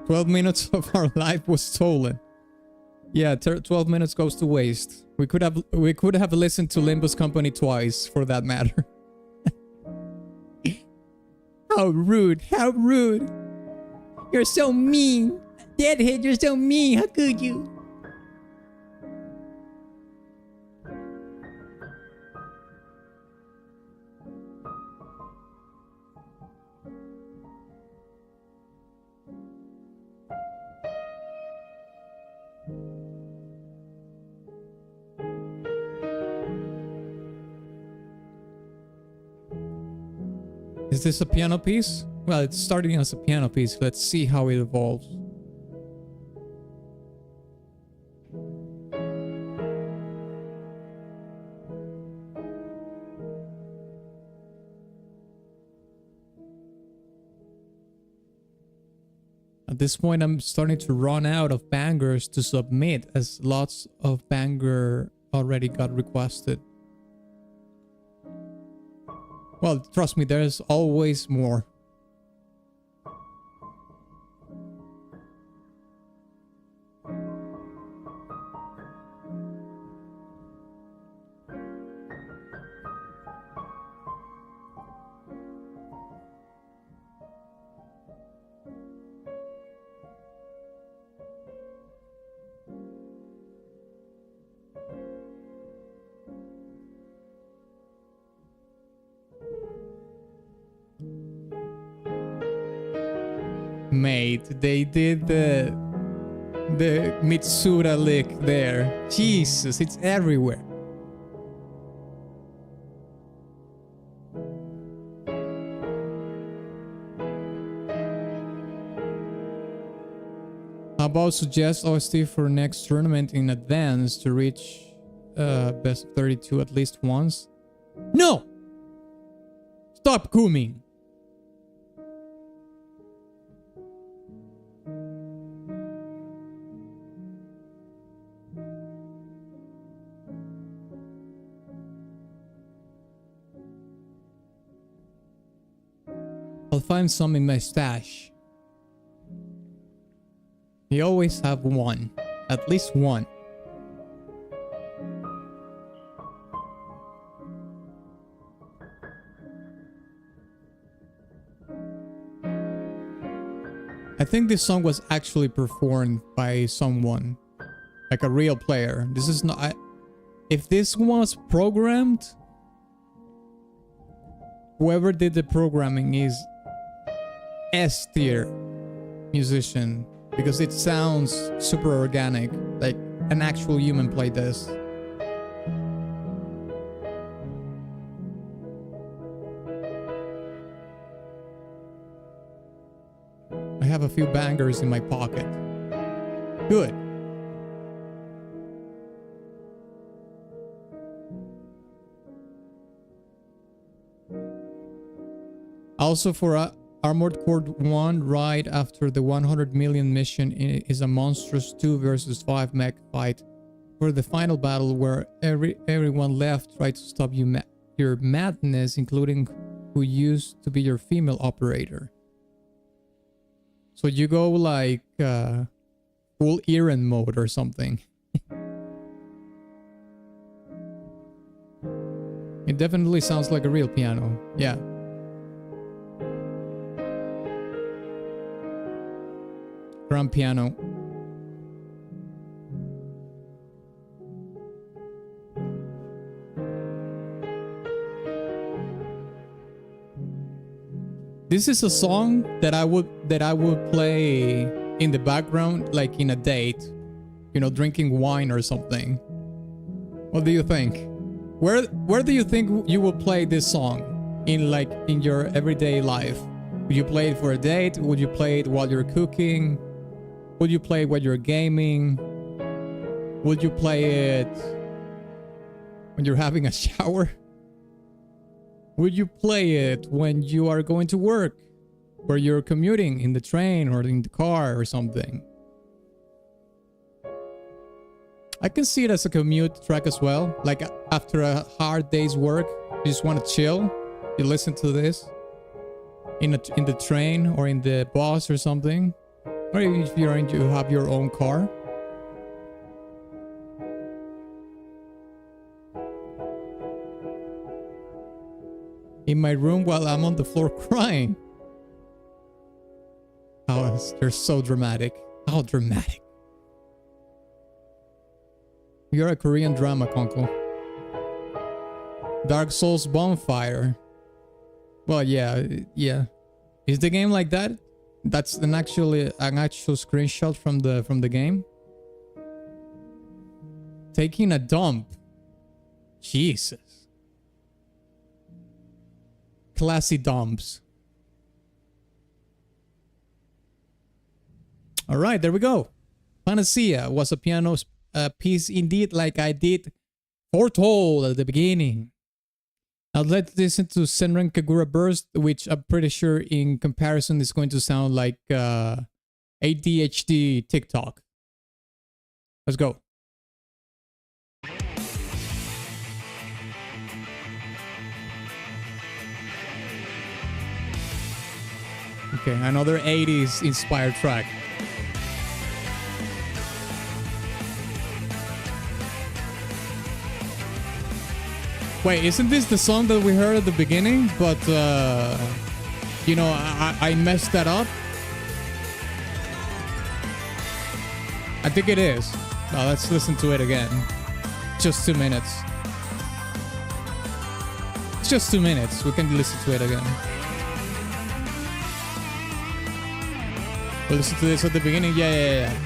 "12 minutes of our life was stolen." Yeah, 12 minutes goes to waste. We could have listened to Limbo's Company twice, for that matter. How rude! How rude! You're so mean! Deadhead, you're so mean! How could you? Is this a piano piece? Well, it's starting as a piano piece. Let's see how it evolves. At this point, I'm starting to run out of bangers to submit, as lots of banger already got requested. Well, trust me, there's always more. Mate, they did the Mitsura lick there. Jesus, it's everywhere. How about suggest OST for next tournament in advance to reach best of 32 at least once? No! Stop grooming. I'll find some in my stash. You always have one. At least one. I think this song was actually performed by someone. Like a real player. This is not... if this was programmed... whoever did the programming is S tier musician, because it sounds super organic, like an actual human played this. I have a few bangers in my pocket. Good. Also for Armored Core 1, right after the 100 million mission is a monstrous 2 versus 5 mech fight for the final battle where everyone left tried to stop your madness, including who used to be your female operator. So you go like full Eren mode or something. It definitely sounds like a real piano. Yeah. Grand piano. This is a song that I would play in the background, like in a date, you know, drinking wine or something. What do you think? Where do you think you would play this song in your everyday life? Would you play it for a date? Would you play it while you're cooking? Would you play it while you're gaming? Would you play it when you're having a shower? Would you play it when you are going to work? Where you're commuting in the train or in the car or something? I can see it as a commute track as well. Like after a hard day's work, you just want to chill. You listen to this in the train or in the bus or something. Or if you have your own car. In my room while I'm on the floor crying. Oh, they're so dramatic. How dramatic. You're a Korean drama, Konko. Dark Souls Bonfire. Well, yeah. Is the game like that? That's an actual screenshot from the game. Taking a dump. Jesus. Classy dumps. All right, there we go. Panacea was a piano piece indeed, like I did foretold at the beginning. Now let's listen to Senran Kagura Burst, which I'm pretty sure in comparison is going to sound like ADHD TikTok. Let's go. Okay, another 80s inspired track. Wait, isn't this the song that we heard at the beginning? But, you know, I messed that up. I think it is. Now let's listen to it again. Just 2 minutes. It's just 2 minutes. We can listen to it again. We'll listen to this at the beginning. Yeah.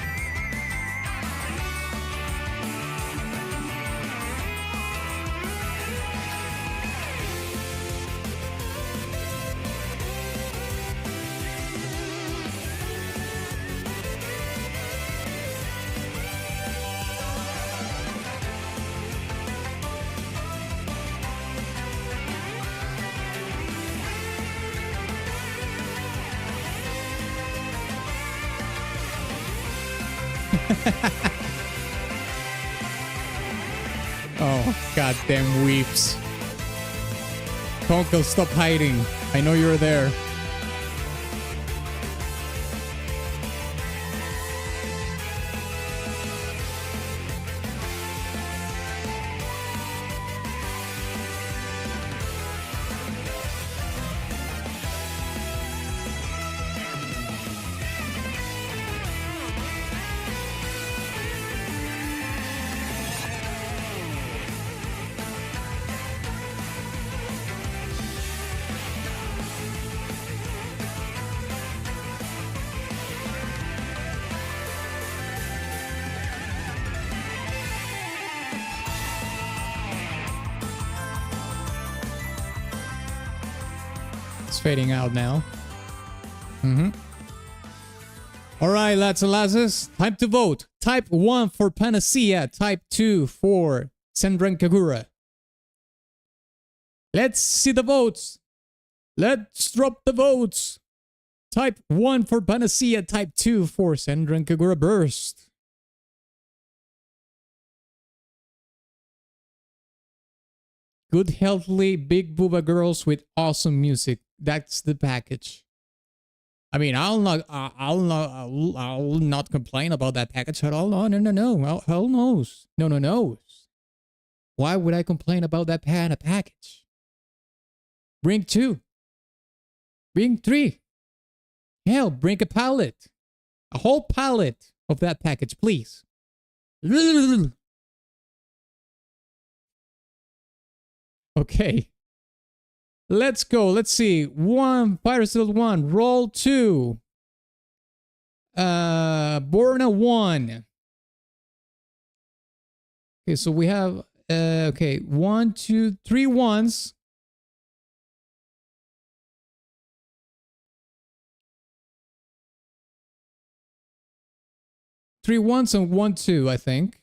Oh, goddamn weeps. Konko, stop hiding. I know you're there. Fading out now. All right, lads and lasses, time to vote. Type 1 for Panacea, type 2 for Senran Kagura. Let's see the votes. Let's drop the votes. Type 1 for Panacea, type 2 for Senran Kagura Burst. Good, healthy, big booba girls with awesome music. That's the package. I mean, I'll not complain about that package at all. No. Hell knows. No. Why would I complain about that package? Bring 2. Bring 3. Hell, bring a pallet. A whole pallet of that package, please. Okay. Let's go. Let's see. 1, Pyrosil 1. Roll 2. Borna 1. Okay, so we have, okay, 1, 2, 3 ones. Three ones and 1, 2, I think.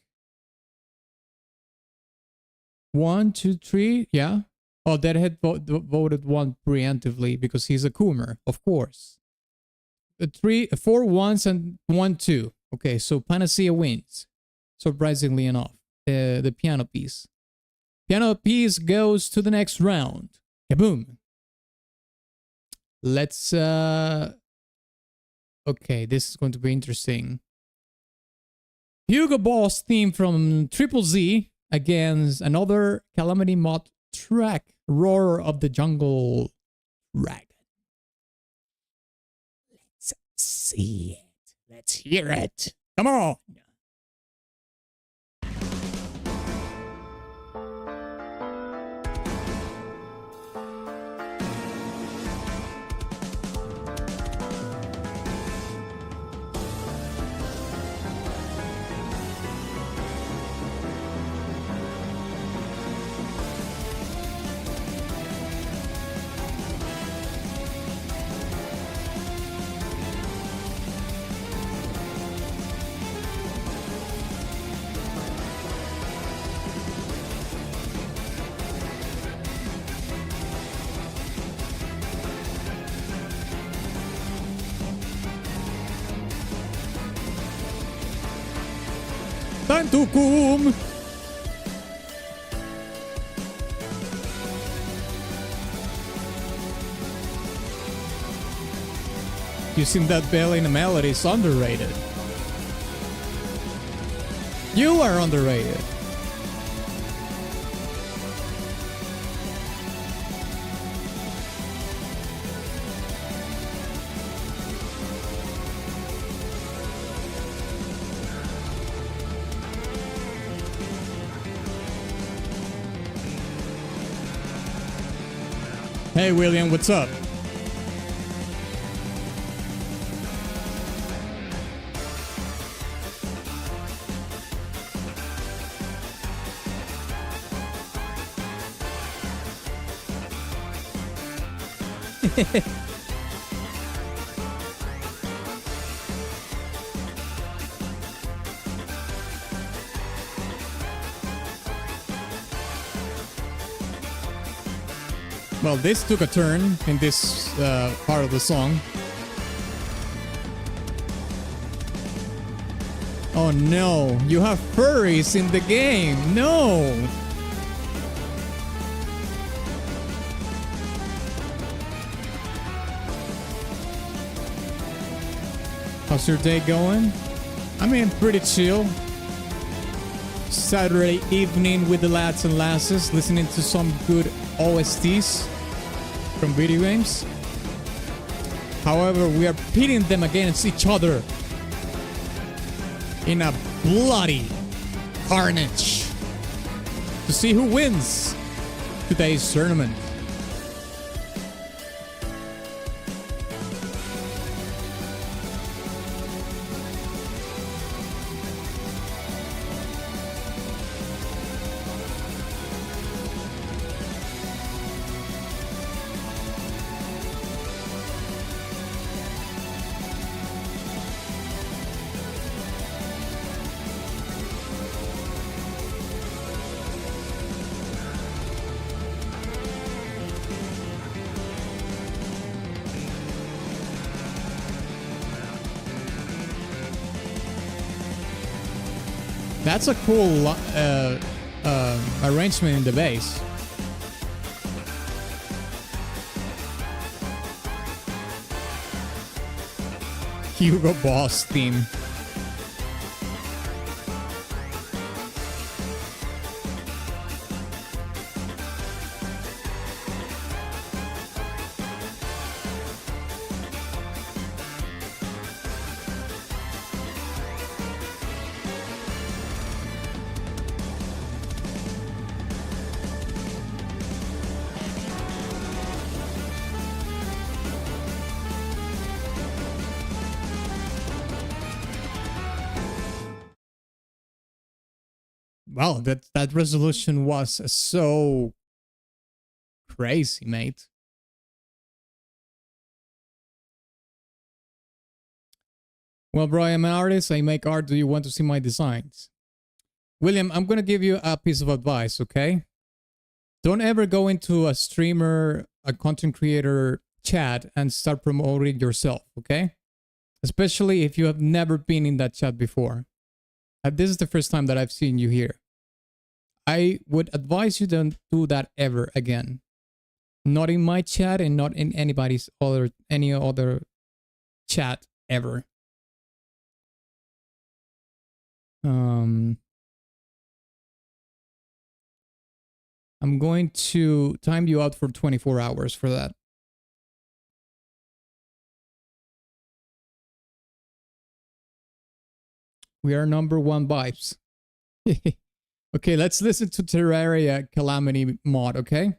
1, 2, 3. Yeah. Oh, Deadhead voted one preemptively because he's a Coomer, of course. 4 1s and 1 2. Okay, so Panacea wins. Surprisingly enough, the piano piece. Piano piece goes to the next round. Kaboom. Let's okay, this is going to be interesting. Hugo Boss theme from Triple Z against another Calamity Mod track, Roar of the Jungle Dragon. Let's see it. Let's hear it. Come on. Time to come. Using that bell in a melody is underrated. You are underrated. Hey William, what's up? Well, this took a turn in this part of the song. Oh no, you have furries in the game. No! How's your day going? I mean, pretty chill. Saturday evening with the lads and lasses, listening to some good OSTs from video games. However, we are pitting them against each other in a bloody carnage to see who wins today's tournament. That's a cool arrangement in the bass. Hugo Boss theme. Wow, that resolution was so crazy, mate. Well, bro, I'm an artist. I make art. Do you want to see my designs? William, I'm going to give you a piece of advice, okay? don't ever go into a streamer, a content creator chat and start promoting yourself, okay? Especially if you have never been in that chat before. This is the first time that I've seen you here. I would advise you don't do that ever again. Not in my chat and not in any other chat ever. I'm going to time you out for 24 hours for that. We are number one vibes. Okay, let's listen to Terraria Calamity mod, okay?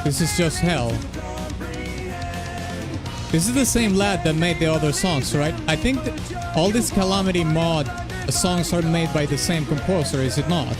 This is just hell. This is the same lad that made the other songs, right? I think that all these Calamity mod songs are made by the same composer, is it not?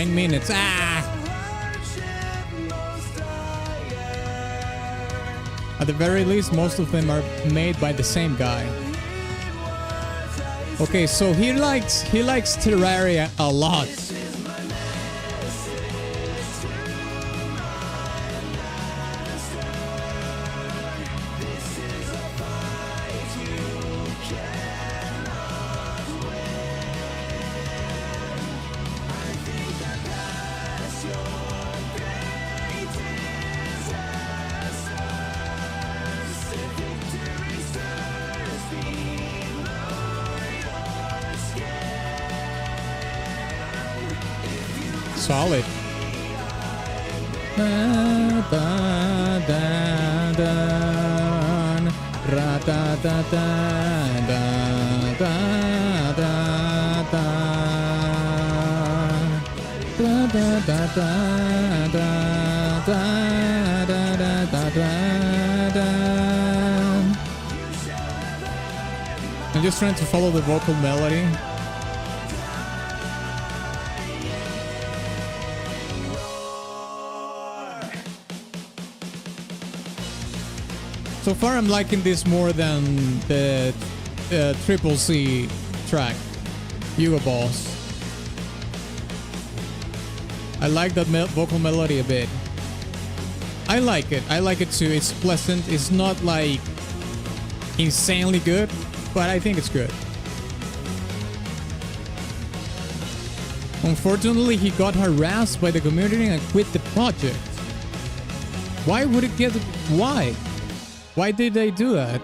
Minutes. At the very least, most of them are made by the same guy. Okay, so he likes Terraria a lot. Solid. I'm just trying to follow the vocal melody. So far, I'm liking this more than the Triple C track, Yuga Boss. I like that vocal melody a bit. I like it. I like it too. It's pleasant. It's not like insanely good, but I think it's good. Unfortunately, he got harassed by the community and quit the project. Why would it get... Why? Why did they do that?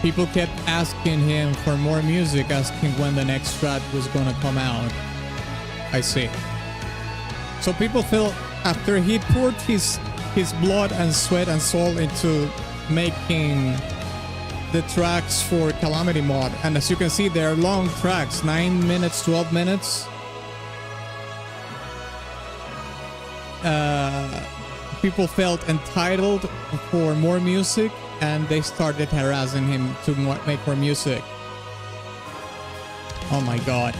People kept asking him for more music, asking when the next track was gonna come out. I see. So people felt after he poured his blood and sweat and soul into making the tracks for Calamity mod, and as you can see, they're long tracks, 9 minutes, 12 minutes. people felt entitled for more music, and they started harassing him to make more music. Oh my god.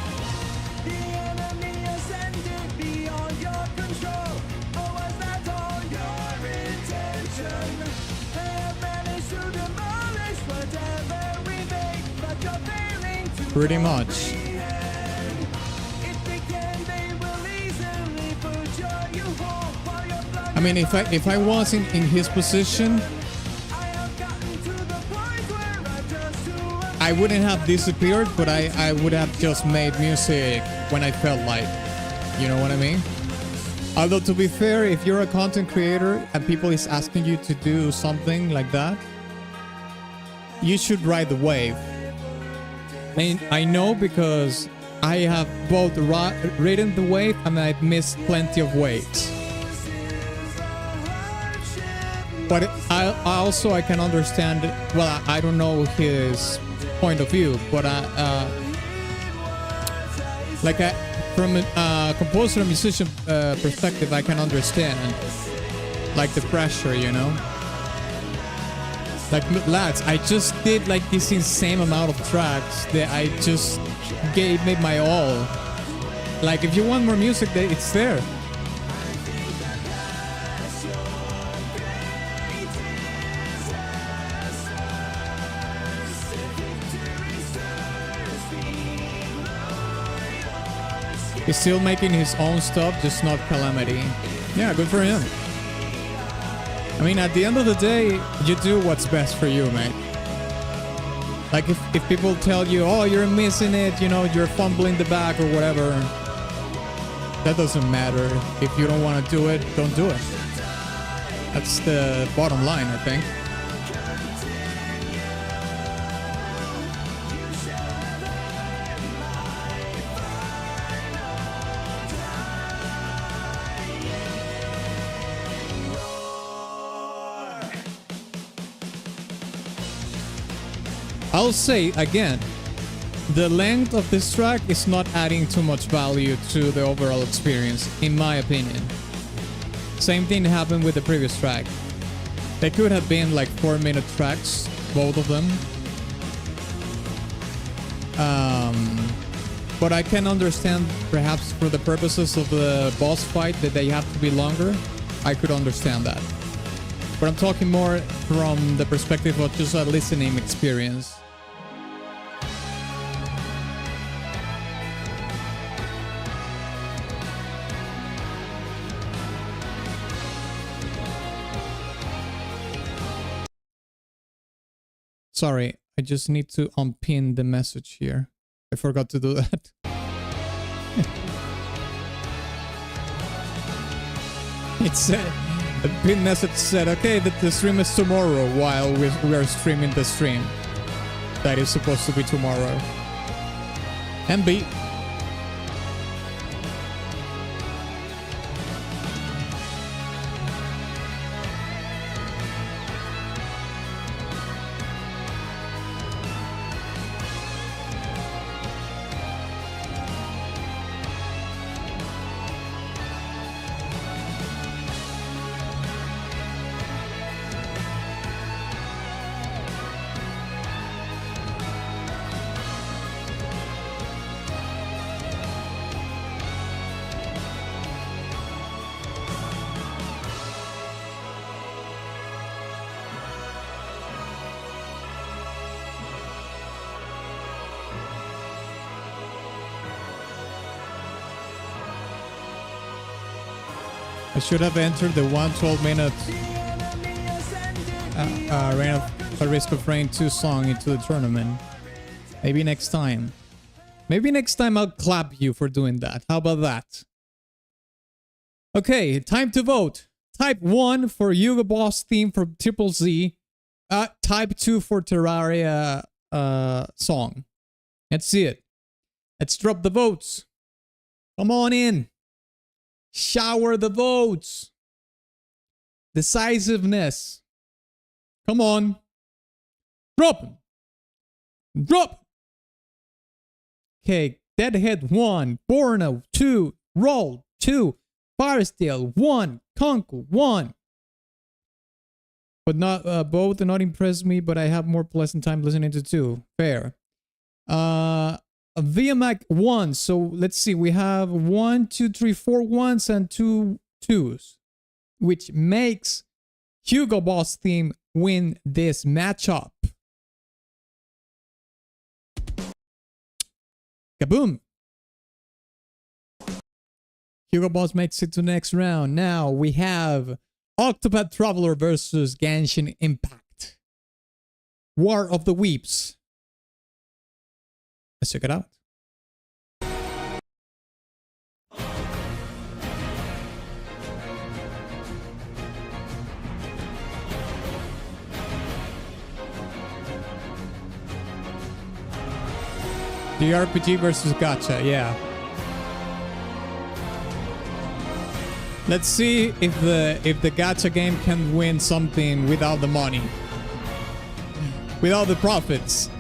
Pretty much. I mean, if I was in his position, I wouldn't have disappeared, but I would have just made music when I felt like. You know what I mean? Although, to be fair, if you're a content creator and people is asking you to do something like that, you should ride the wave. And I know because I have both ridden the wave and I've missed plenty of waves. But I can understand, well, I don't know his point of view, but from a composer and musician perspective, I can understand, like, the pressure, you know? Like, lads, I just did like this insane amount of tracks that I just made my all. Like, if you want more music, it's there. He's still making his own stuff, just not Calamity. Yeah, good for him. I mean, at the end of the day, you do what's best for you, mate. Like, if people tell you, oh, you're missing it, you know, you're fumbling the bag or whatever, that doesn't matter. If you don't want to do it, don't do it. That's the bottom line, I think. I'll say again, the length of this track is not adding too much value to the overall experience, in my opinion. Same thing happened with the previous track. They could have been like 4-minute tracks, both of them. But I can understand, perhaps for the purposes of the boss fight, that they have to be longer. I could understand that. But I'm talking more from the perspective of just a listening experience. Sorry, I just need to unpin the message here. I forgot to do that. It said, the pin message said, okay, that the stream is tomorrow while we are streaming the stream. That is supposed to be tomorrow. MB. I should have entered the 112-minute Reign of a Risk of Rain 2 song into the tournament. Maybe next time. Maybe next time I'll clap you for doing that. How about that? Okay, time to vote. Type 1 for Yuga Boss theme from Triple Z. Type 2 for Terraria song. Let's see it. Let's drop the votes. Come on in. Shower the votes. Decisiveness. Come on. Drop them. Drop. Okay. Deadhead 1. Borno 2. Roll 2. Fire Steel 1, Conquer 1. But not both do not impress me, but I have more pleasant time listening to 2. Fair. VMAC 1. So let's see. We have 1, 2, 3, 4 ones and 2 twos, which makes Hugo Boss team win this matchup. Kaboom! Hugo Boss makes it to the next round. Now we have Octopath Traveler versus Genshin Impact. War of the Weeps. Let's check it out. The RPG versus gacha, yeah. Let's see if the gacha game can win something without the money. Without the profits.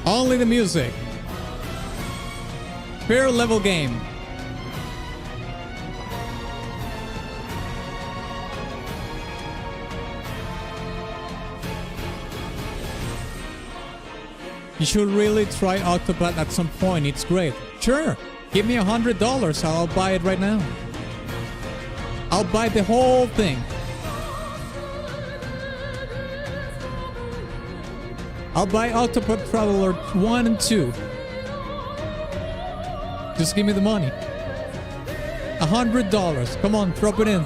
Only the music. Fair level game. You should really try Octopath at some point. It's great. Sure. Give me $100. I'll buy it right now. I'll buy the whole thing. I'll buy Octopath Traveler 1 and 2. Just give me the money. $100. Come on, drop it in.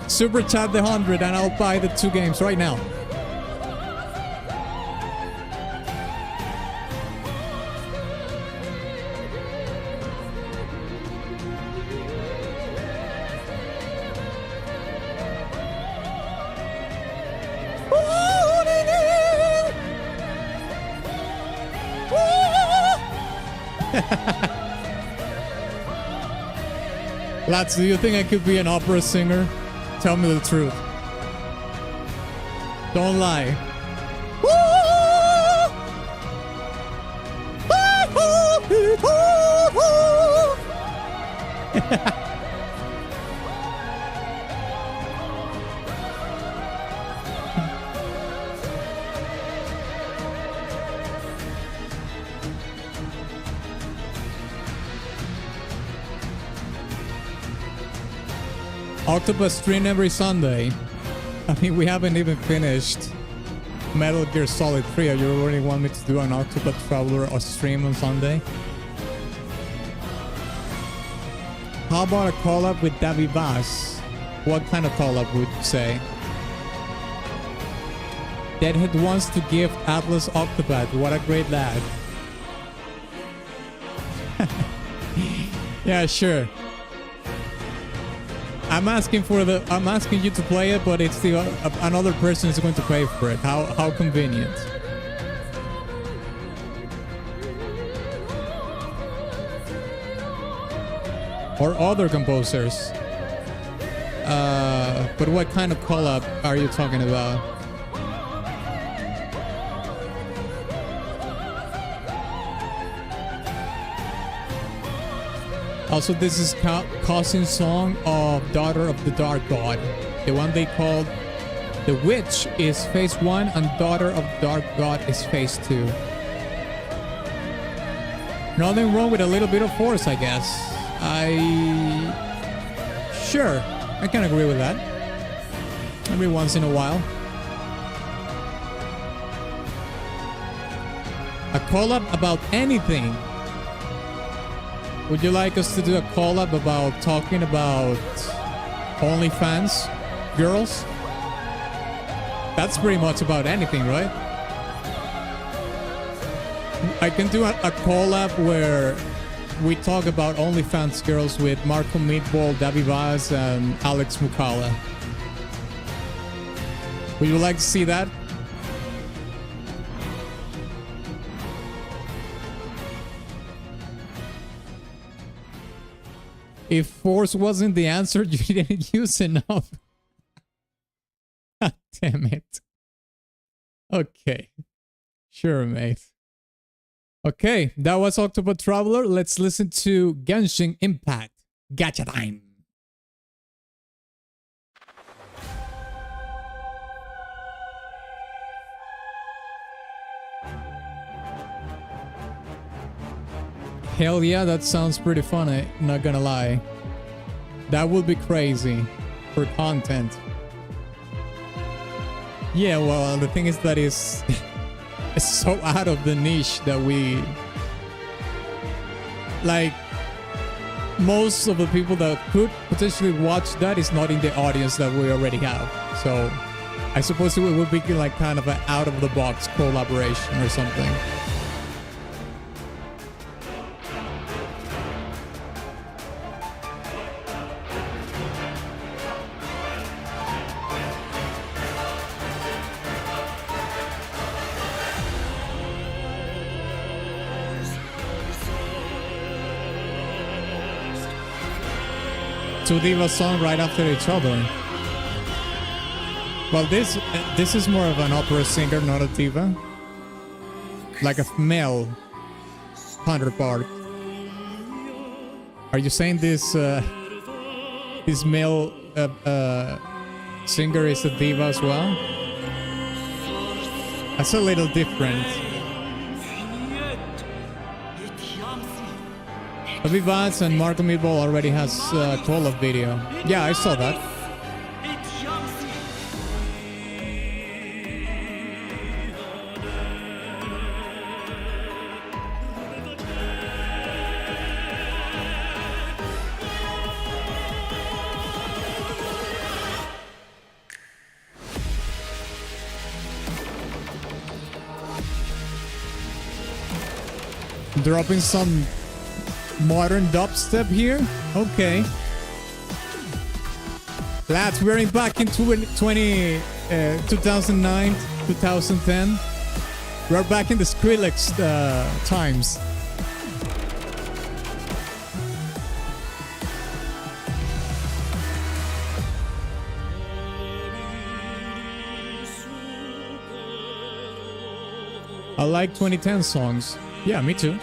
Super chat the 100 and I'll buy the 2 games right now. Lads, do you think I could be an opera singer? Tell me the truth. Don't lie. Octopus stream every Sunday. I mean, we haven't even finished Metal Gear Solid 3. You already want me to do an Octopath Traveler or stream on Sunday? How about a collab with Davi Bass? What kind of collab would you say? Deadhead wants to gift Atlas Octopath. What a great lad. Yeah, sure. I'm asking you to play it, but it's another person is going to pay for it. How convenient. Or other composers. But what kind of collab are you talking about? Also, this is Cousin Song of Daughter of the Dark God. The one they called The Witch is phase 1 and Daughter of the Dark God is phase 2. Nothing wrong with a little bit of force, I guess. Sure, I can agree with that. Every once in a while. A collab about anything. Would you like us to do a collab about talking about OnlyFans girls? That's pretty much about anything, right? I can do a collab where we talk about OnlyFans girls with Marco Meatball, Davi Vaz, and Alex Mukala. Would you like to see that? If force wasn't the answer, you didn't use enough. Damn it. Okay. Sure, mate. Okay, that was Octopath Traveler. Let's listen to Genshin Impact. Gacha time. Hell yeah, that sounds pretty funny, not gonna lie. That would be crazy for content. Yeah, well, the thing is that it's so out of the niche that we... Like, most of the people that could potentially watch that is not in the audience that we already have. So, I suppose it would be like kind of an out-of-the-box collaboration or something. Two diva song right after each other. Well, this is more of an opera singer, not a diva. Like a male counterpart. Are you saying this this male singer is a diva as well? That's a little different. Bobby Vance and Marco Meatball already has a collab video. Yeah, I saw that. Dropping some modern dubstep here. Okay. Lads, we're back in 2009, 2010. We're back in the Skrillex times. I like 2010 songs. Yeah, me too.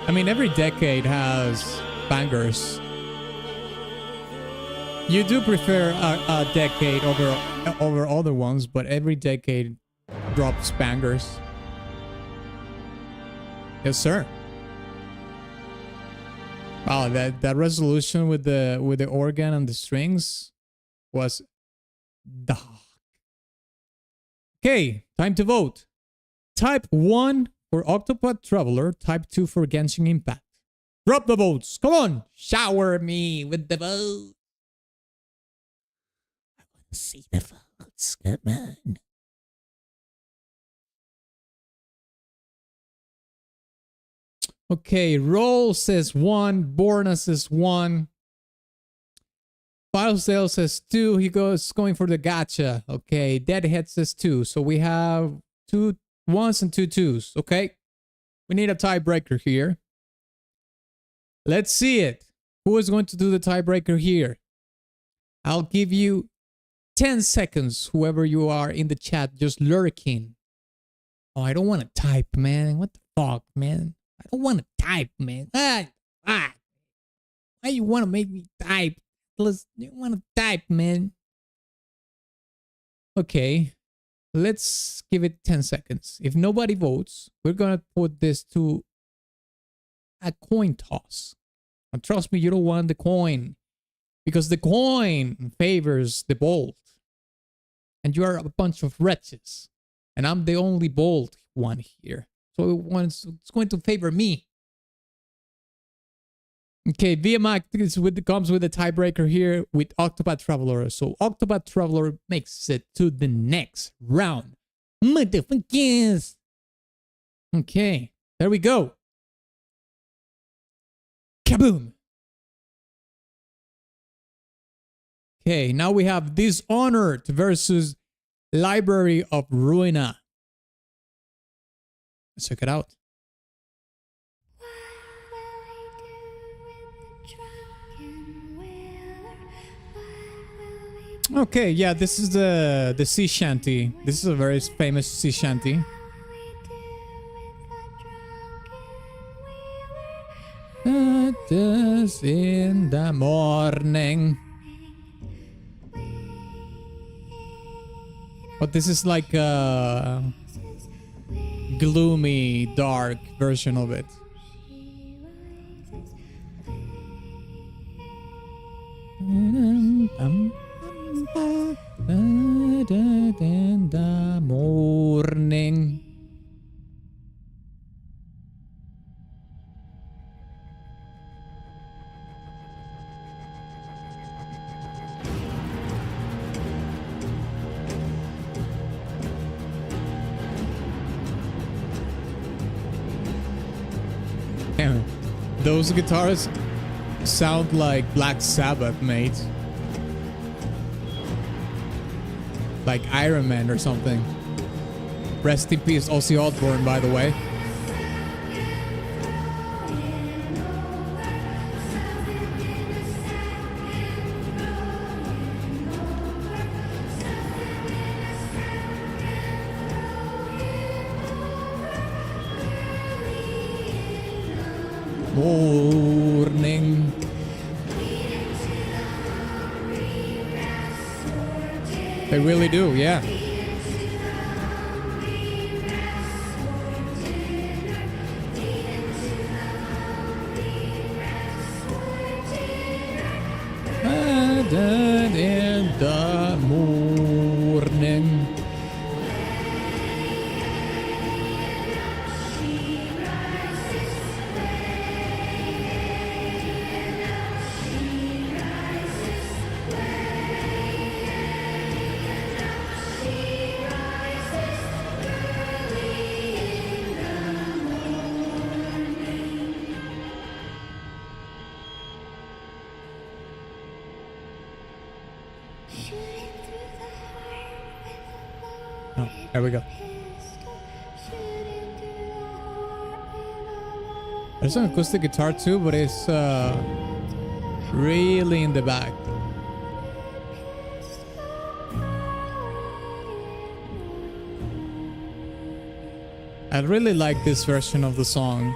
I mean, every decade has bangers. You do prefer a decade over other ones, but every decade drops bangers. Yes, sir. Wow, that resolution with the organ and the strings was dark. Okay, time to vote. Type 1 for Octopath Traveler, type 2 for Genshin Impact. Drop the votes. Come on, shower me with the votes. I want to see the votes. Come on. Okay, Roll says 1. Borna says 1. Filesdale says 2. He going for the gacha. Okay, Deadhead says 2. So we have 2 1s and 2 2s. Okay, we need a tiebreaker here. Let's see it. Who is going to do the tiebreaker here? I'll give you 10 seconds, whoever you are in the chat, just lurking. Oh, I don't want to type, man. What the fuck, man? I don't want to type, man. Why you want to make me type? You want to type, man. Okay. Let's give it 10 seconds. If nobody votes, we're going to put this to a coin toss. And trust me, you don't want the coin. Because the coin favors the bold. And you are a bunch of wretches. And I'm the only bold one here. So it's going to favor me. Okay, VMAC comes with a tiebreaker here with Octopath Traveler. So Octopath Traveler makes it to the next round. Motherfuckers! Okay, there we go. Kaboom! Okay, now we have Dishonored versus Library of Ruina. Let's check it out. Okay, yeah, this is the sea shanty. This is a very famous sea shanty. This in the morning. But this is like a gloomy, dark version of it. In the morning. Damn, those guitars sound like Black Sabbath, mate. Like Iron Man or something. Rest in peace, Ozzy Osbourne, by the way. Morning. They really do, yeah. In the morning. Oh, there we go. There's an acoustic guitar too, but it's really in the back. I really like this version of the song.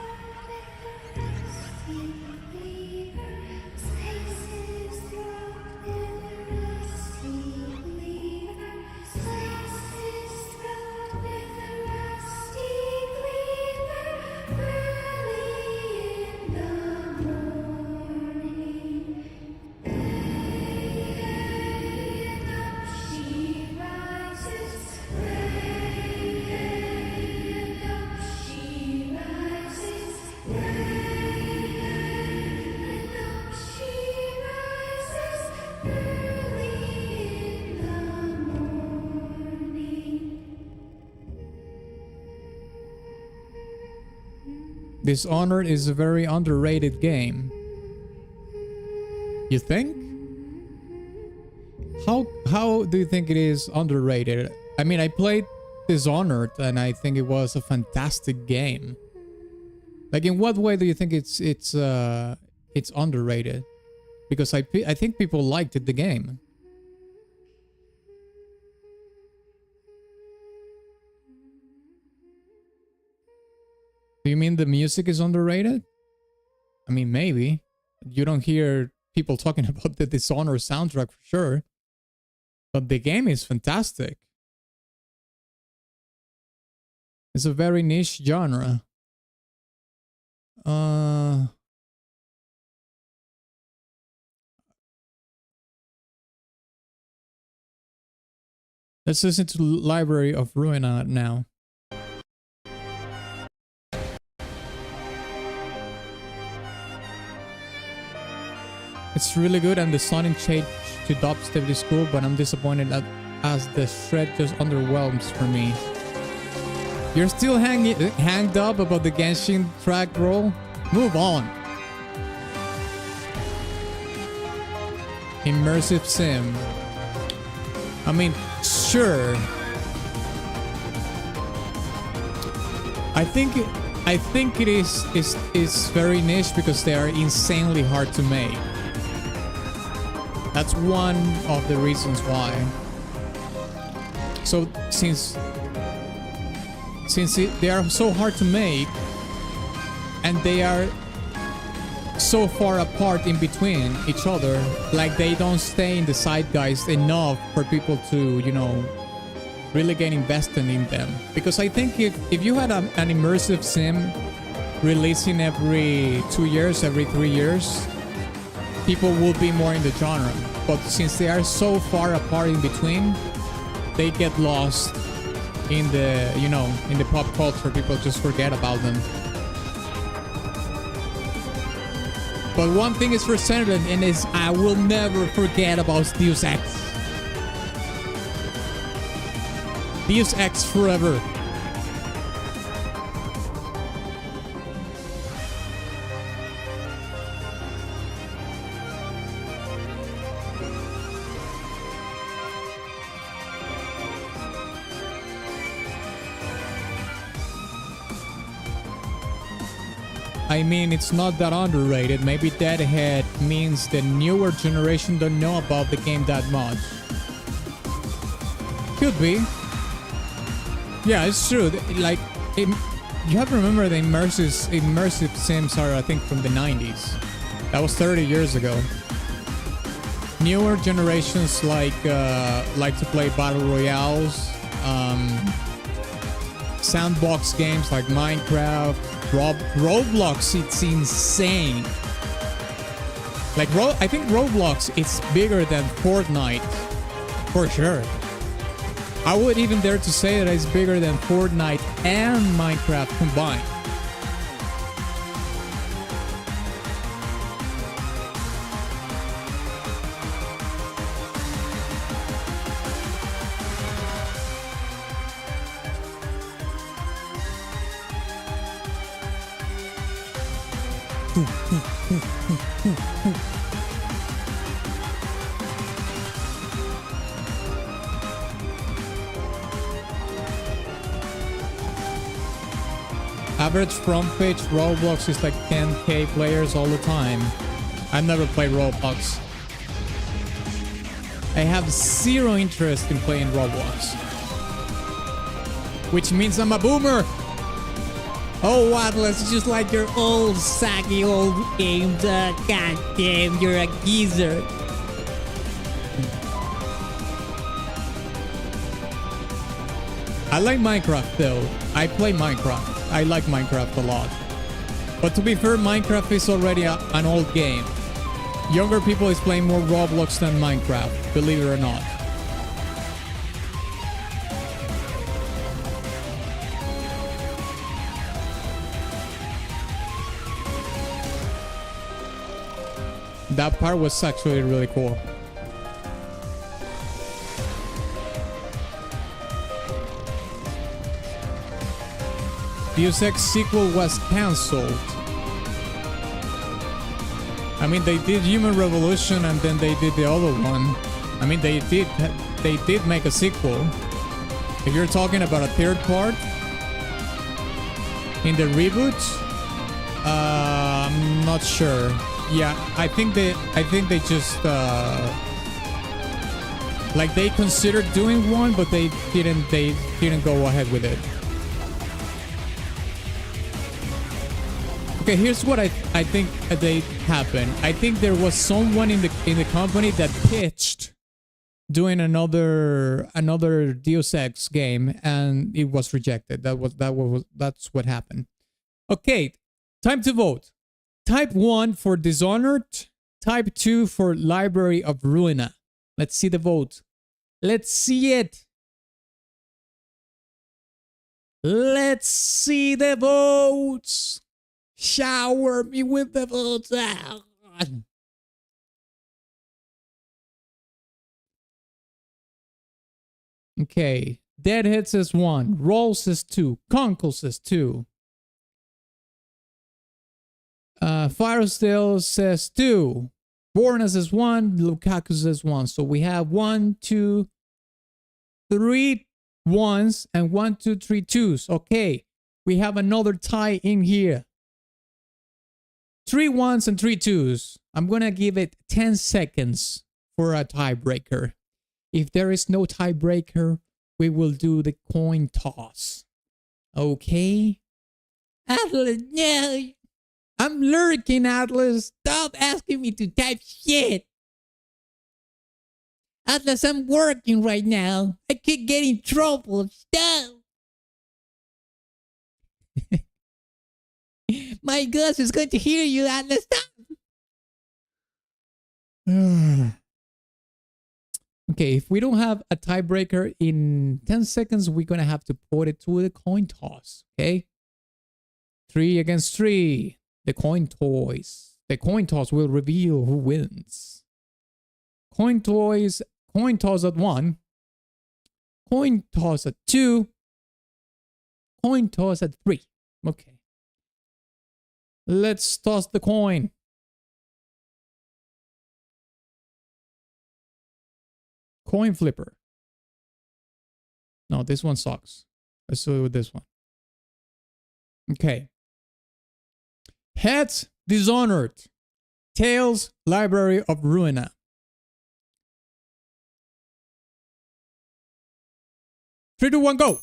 Dishonored is a very underrated game. You think? How do you think it is underrated? I mean, I played Dishonored and I think it was a fantastic game. Like, in what way do you think it's underrated? Because I think people liked the game. Do you mean the music is underrated? I mean, maybe. You don't hear people talking about the Dishonored soundtrack for sure. But the game is fantastic. It's a very niche genre. Let's listen to Library of Ruina now. It's really good and the sounding change to dubstep is cool, but I'm disappointed as the shred just underwhelms for me. You're still hanged up about the Genshin track roll? Move on. Immersive sim. I mean, sure. I think it is very niche because they are insanely hard to make. That's one of the reasons why. So since they are so hard to make and they are so far apart in between each other, like they don't stay in the zeitgeist enough for people to, you know, really get invested in them. Because I think if you had an immersive sim releasing every 2 years, every 3 years, people would be more in the genre. But since they are so far apart in between, they get lost in the, you know, in the pop culture. People just forget about them. But one thing is for certain, and is I will never forget about Deus Ex. Deus Ex forever. I mean, it's not that underrated. Maybe Deadhead means the newer generation don't know about the game that much. Could be. Yeah, it's true. Like, you have to remember the immersive sims are, I think, from the 90s. That was 30 years ago. Newer generations like to play battle royales, sandbox games like Minecraft, Roblox. It's insane. Like I think Roblox is bigger than Fortnite, for sure. I would even dare to say that it's bigger than Fortnite and Minecraft combined. Average front page Roblox is like 10k players all the time. I've never played Roblox. I have zero interest in playing Roblox. Which means I'm a boomer! Oh, Atlas, it's just like your old saggy old games. God damn, you're a geezer. I like Minecraft though. I play Minecraft. I like Minecraft a lot. But to be fair, Minecraft is already an old game. Younger people is playing more Roblox than Minecraft, believe it or not. That part was actually really cool. Deus Ex sequel was cancelled. I mean, they did Human Revolution and then they did the other one. I mean, they did make a sequel. If you're talking about a third part in the reboot, I'm not sure. Yeah, I think they just like they considered doing one, but they didn't go ahead with it. Okay, here's what I think they happened. I think there was someone in the company that pitched doing another Deus Ex game, and it was rejected. That's what happened. Okay, time to vote. Type 1 for Dishonored. Type 2 for Library of Ruina. Let's see the vote. Let's see it. Let's see the votes. Shower me with the votes. Okay. Deadhead says 1. Roll says 2. Conkle says 2. Firesdale says 2. Borna says 1. Lukaku says 1. So we have 1, 2, 3 1s and 1, 2, 3 2s. Okay. We have another tie in here. 3 1s and 3 2s. I'm going to give it 10 seconds for a tiebreaker. If there is no tiebreaker, we will do the coin toss. Okay? No. I'm lurking, Atlas. Stop asking me to type shit. Atlas, I'm working right now. I could get in trouble. Stop. My Gus is going to hear you, Atlas. Stop. Okay, if we don't have a tiebreaker in 10 seconds, we're going to have to put it to the coin toss. Okay? 3 against 3. The coin toss. The coin toss will reveal who wins. Coin toss at 1. Coin toss at 2. Coin toss at 3. Okay. Let's toss the coin. Coin flipper. No, this one sucks. Let's do it with this one. Okay. Heads, Dishonored. Tails, Library of Ruina. Three, two, one, go.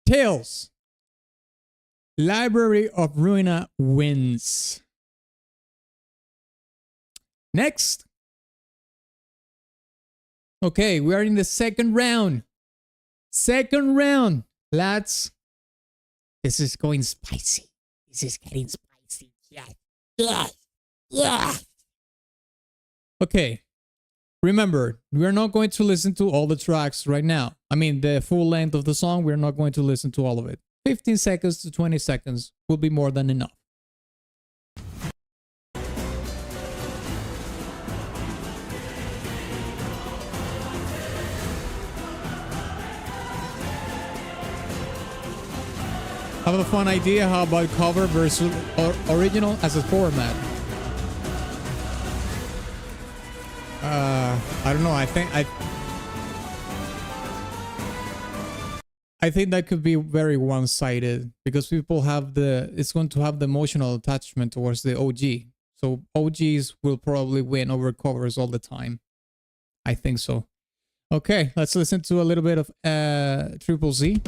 Tails. Library of Ruina wins. Next. Okay, we are in the second round. Second round, lads. This is going spicy. This is getting spicy. Yeah. Okay. Remember, we're not going to listen to all the tracks right now. I mean, the full length of the song, we're not going to listen to all of it. 15 seconds to 20 seconds will be more than enough. Have a fun idea how about cover versus original as a format? I don't know. I think that could be very one-sided because people have it's going to have the emotional attachment towards the OG. So OGs will probably win over covers all the time. I think so. Okay, let's listen to a little bit of Triple Z.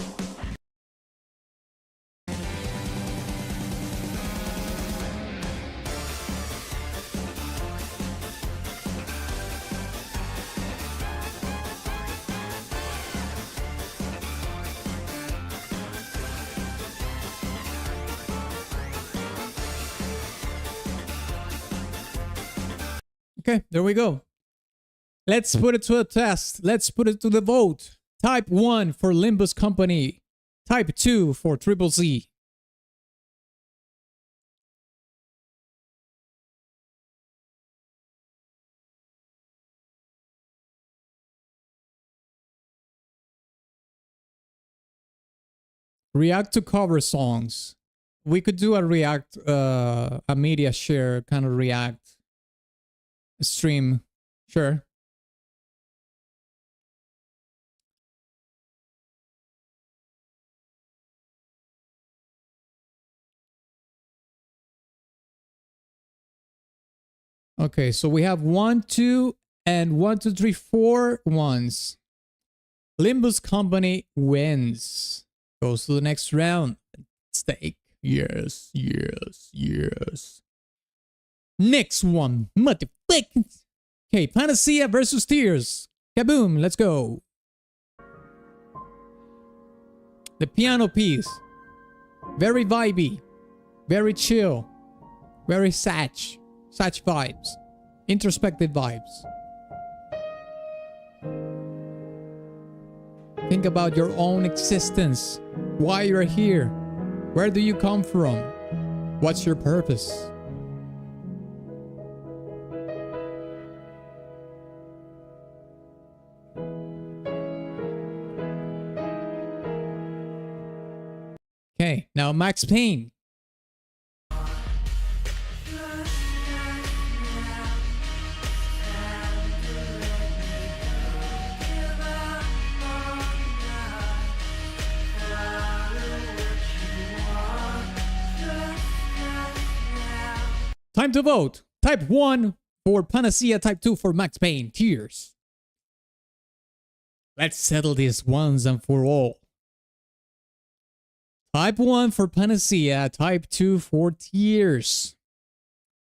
Okay, there we go. Let's put it to a test. Let's put it to the vote. Type 1 for Limbus Company. Type 2 for Triple Z. React to cover songs. We could do a react, a media share kind of react stream. Sure. Okay, so we have 1, 2, and 1, 2, 3, 4 ones. Limbus Company wins. Goes to the next round. Stake. Yes. Next one. Motherfuckers. Okay, Panacea versus Tears. Kaboom, let's go. The piano piece. Very vibey. Very chill. Very Satch vibes. Introspective vibes. Think about your own existence. Why you're here. Where do you come from? What's your purpose? Okay, now Max Payne. Time to vote. Type 1 for Panacea, type 2 for Max Payne. Tears. Let's settle this once and for all. Type 1 for Panacea. Type 2 for Tears.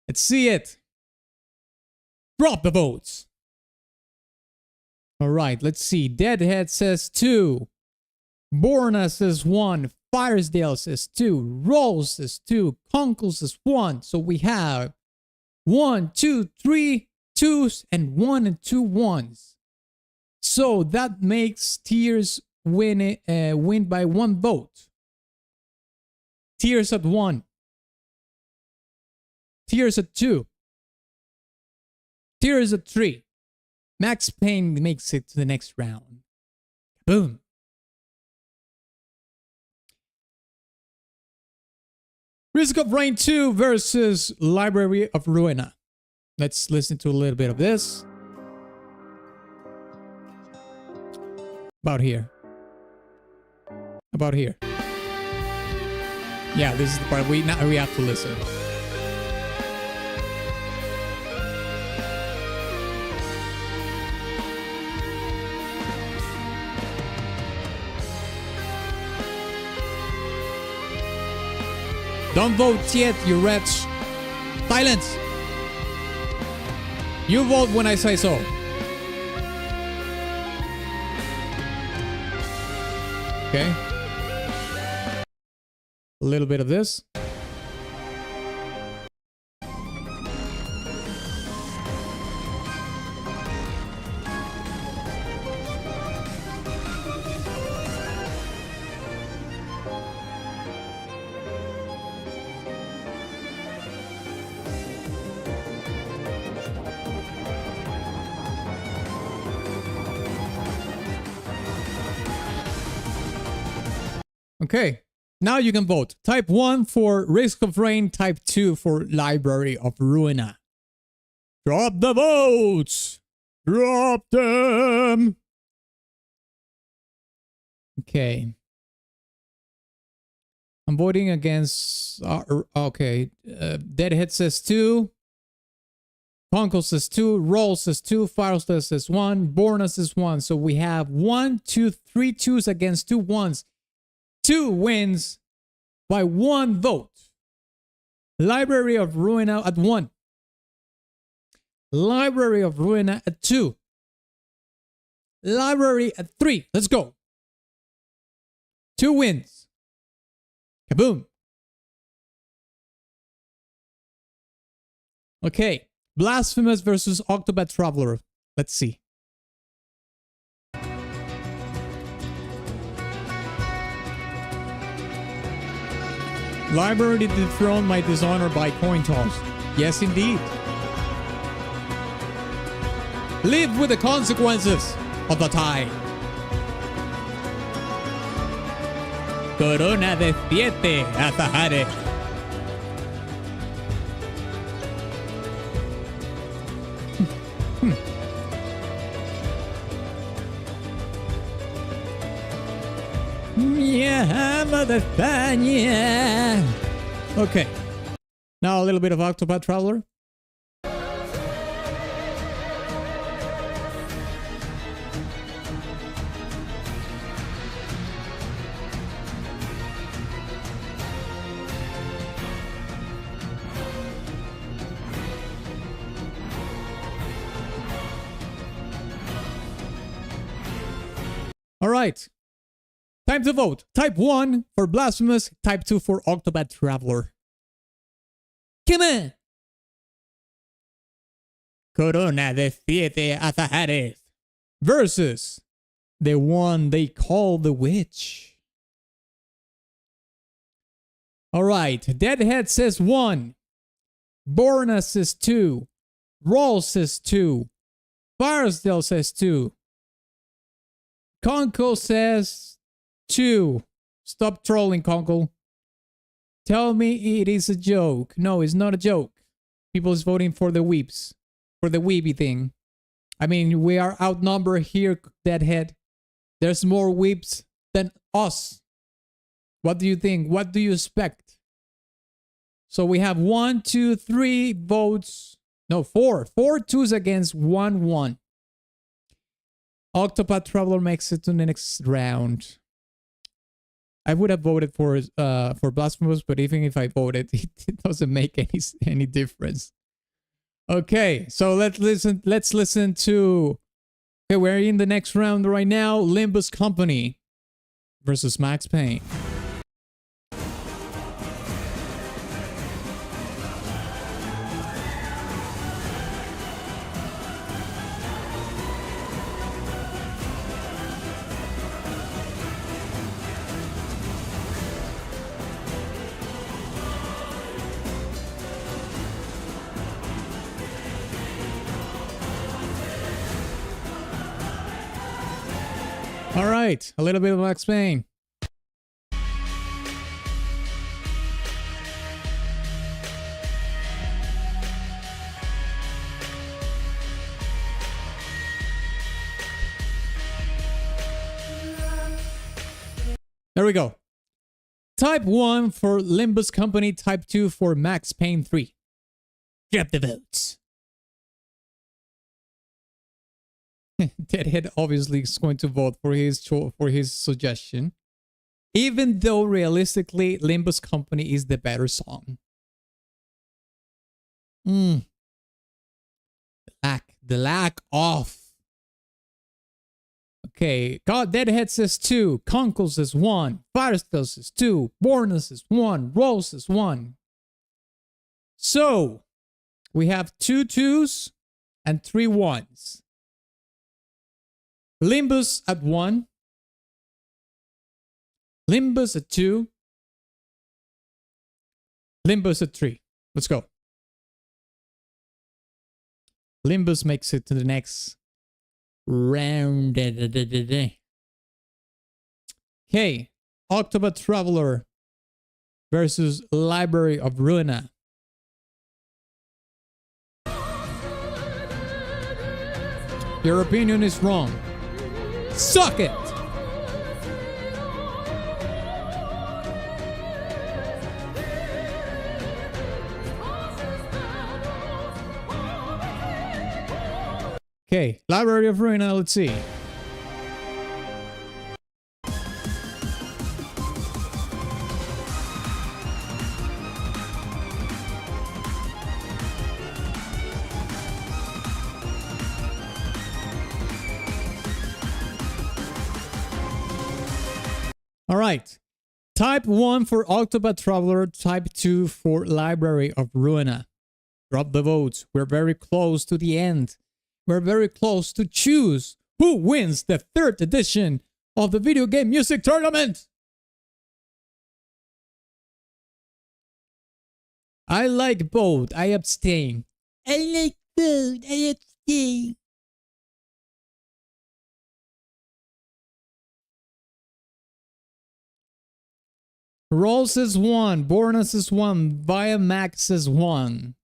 Let's see it. Drop the votes. All right, let's see. Deadhead says 2. Borna says 1. Firesdale says 2. Rolls says 2. Conkle says 1. So we have 1, 2, 3 2s and 1 and 2 1s. So that makes Tears win by 1 vote. Tears at 1. Tears at 2. Tears at 3. Max Payne makes it to the next round. Boom. Risk of Rain 2 versus Library of Ruina. Let's listen to a little bit of this. About here. About here. Yeah, this is the part we have to listen. Don't vote yet, you wretch. Silence. You vote when I say so. Okay. A little bit of this. Okay, now you can vote. Type 1 for Risk of Rain, type 2 for Library of Ruina. Drop the votes! Drop them! Okay. I'm voting against... okay. Deadhead says 2. Conkle says 2. Roll says 2. Firestyle says 1. Borna says 1. So we have 1, 2, 3 2s against 2 1s. 2 wins by 1 vote. Library of Ruina at 1. Library of Ruina at 2. Library at 3. Let's go. 2 wins. Kaboom. Okay. Blasphemous versus Octopath Traveler. Let's see. Library dethroned my dishonor by coin toss. Yes, indeed. Live with the consequences of the tide. Corona de 7 Azahares. Okay. Now a little bit of Octopath Traveler. All right. Time to vote. Type 1 for Blasphemous, type 2 for Octopath Traveler. Come on! Corona de 7 Azahares versus the one they call the Witch. Alright, Deadhead says 1. Borna says 2. Roll says 2. Firesdale says 2. Conkle says 2. Stop trolling, Conkle. Tell me it is a joke. No, it's not a joke. People is voting for the weeps. For the weepy thing. I mean, we are outnumbered here, Deadhead. There's more weeps than us. What do you think? What do you expect? So we have 1, 2, 3 votes. No, 4. 4 twos against 1 1. Octopath Traveler makes it to the next round. I would have voted for Blasphemous, but even if I voted, it doesn't make any difference. Okay, so let's listen to. Okay, we're in the next round right now. Limbus Company versus Max Payne. All right, a little bit of Max Payne. There we go. Type 1 for Limbus Company, Type 2 for Max Payne 3. Get the votes. Deadhead obviously is going to vote for his suggestion, even though realistically Limbus Company is the better song. The lack of. Okay, God Deadhead says 2, Conkle says 1, Firestyle says 2, Borna says 1, Roll says 1. So we have 2 2s and 3 1s. Limbus at 1. Limbus at 2. Limbus at 3. Let's go. Limbus makes it to the next round. Okay. Octopath Traveler versus Library of Ruina. Your opinion is wrong. Suck it! Okay, Library of Ruina, let's see. All right. Type 1 for Octopath Traveler, Type 2 for Library of Ruina. Drop the votes. We're very close to the end. We're very close to choose who wins the 3rd edition of the Video Game Music Tournament. I like both. I abstain. I like both. I abstain. Rolls is 1, Bornas is 1, Viamax is 1.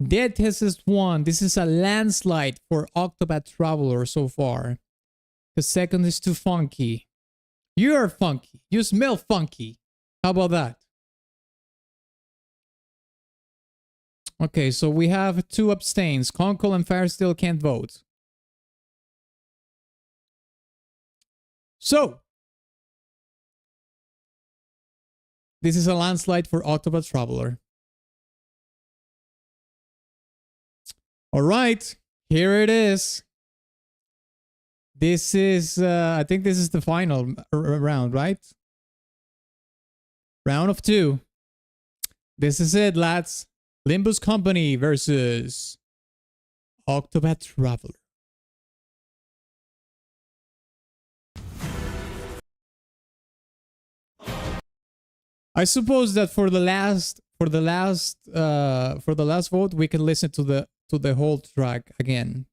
Dead Test is 1. This is a landslide for Octopath Traveler so far. The second is too funky. You're funky. You smell funky. How about that? Okay, so we have 2 abstains. Conkle and Firestyle can't vote. So, this is a landslide for Octopath Traveler. All right, here it is. This is, I think this is the final round, right? Round of 2. This is it, lads. Limbus Company versus Octopath Traveler. I suppose that for the last vote, we can listen to the whole track again.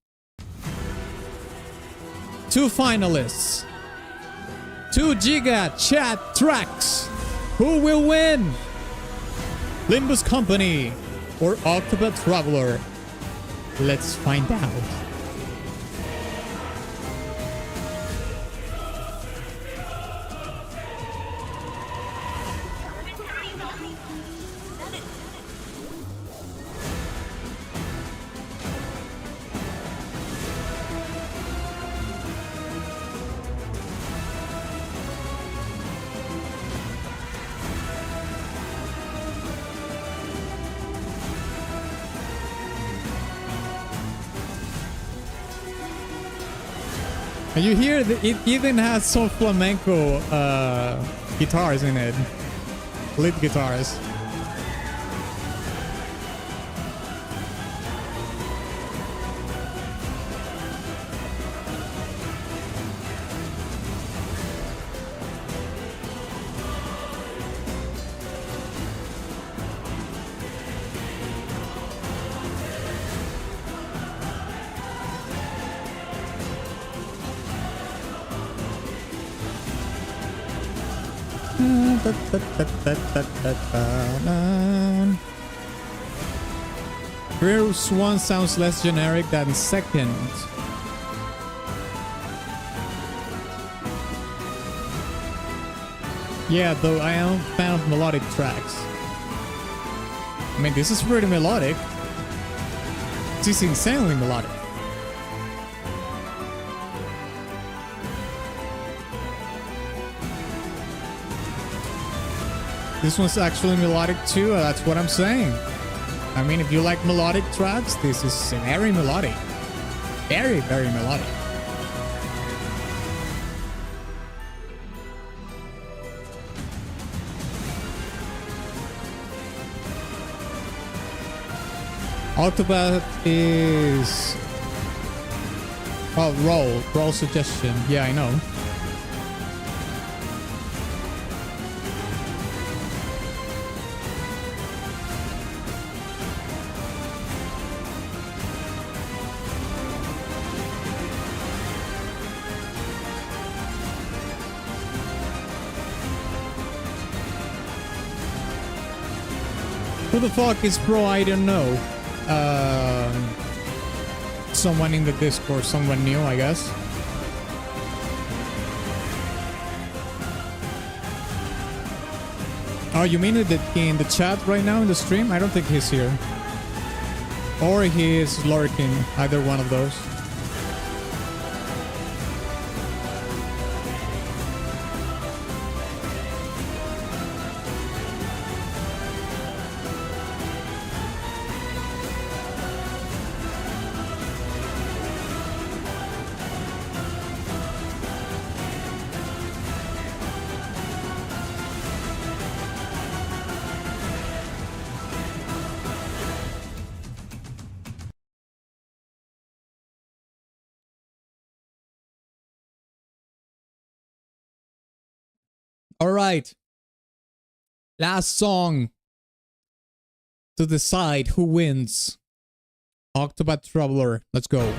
2 finalists. 2 giga chat tracks. Who will win? Limbus Company or Octopath Traveler? Let's find out. And you hear that it even has some flamenco guitars in it. Lead guitars. First one sounds less generic than second. Yeah, though I am a fan of melodic tracks. I mean, this is pretty melodic. This is insanely melodic. This one's actually melodic too, that's what I'm saying. I mean, if you like melodic tracks, this is very melodic. Very, very melodic. Autobot is... Oh, roll suggestion. Yeah, I know. Who the fuck is Pro? I don't know. Someone in the Discord, someone new, I guess. Oh, you mean that in the chat right now in the stream? I don't think he's here. Or he is lurking, either one of those. All right. Last song to decide who wins. Octobat Traveler. Let's go.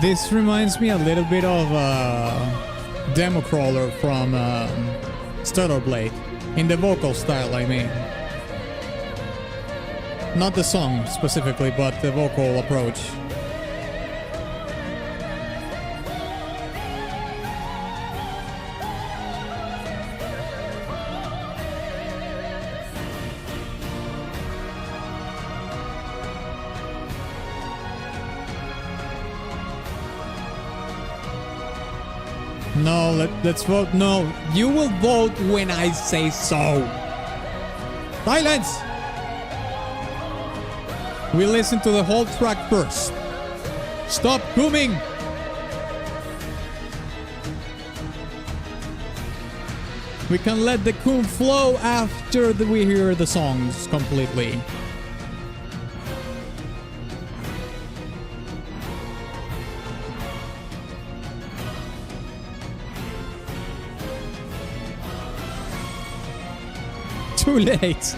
This reminds me a little bit of Demo Crawler from Stellar Blade. In the vocal style, I mean. Not the song specifically, but the vocal approach. No, let's vote. No, you will vote when I say so. Silence! We listen to the whole track first. Stop booming! We can let the coon flow after we hear the songs completely. Too late.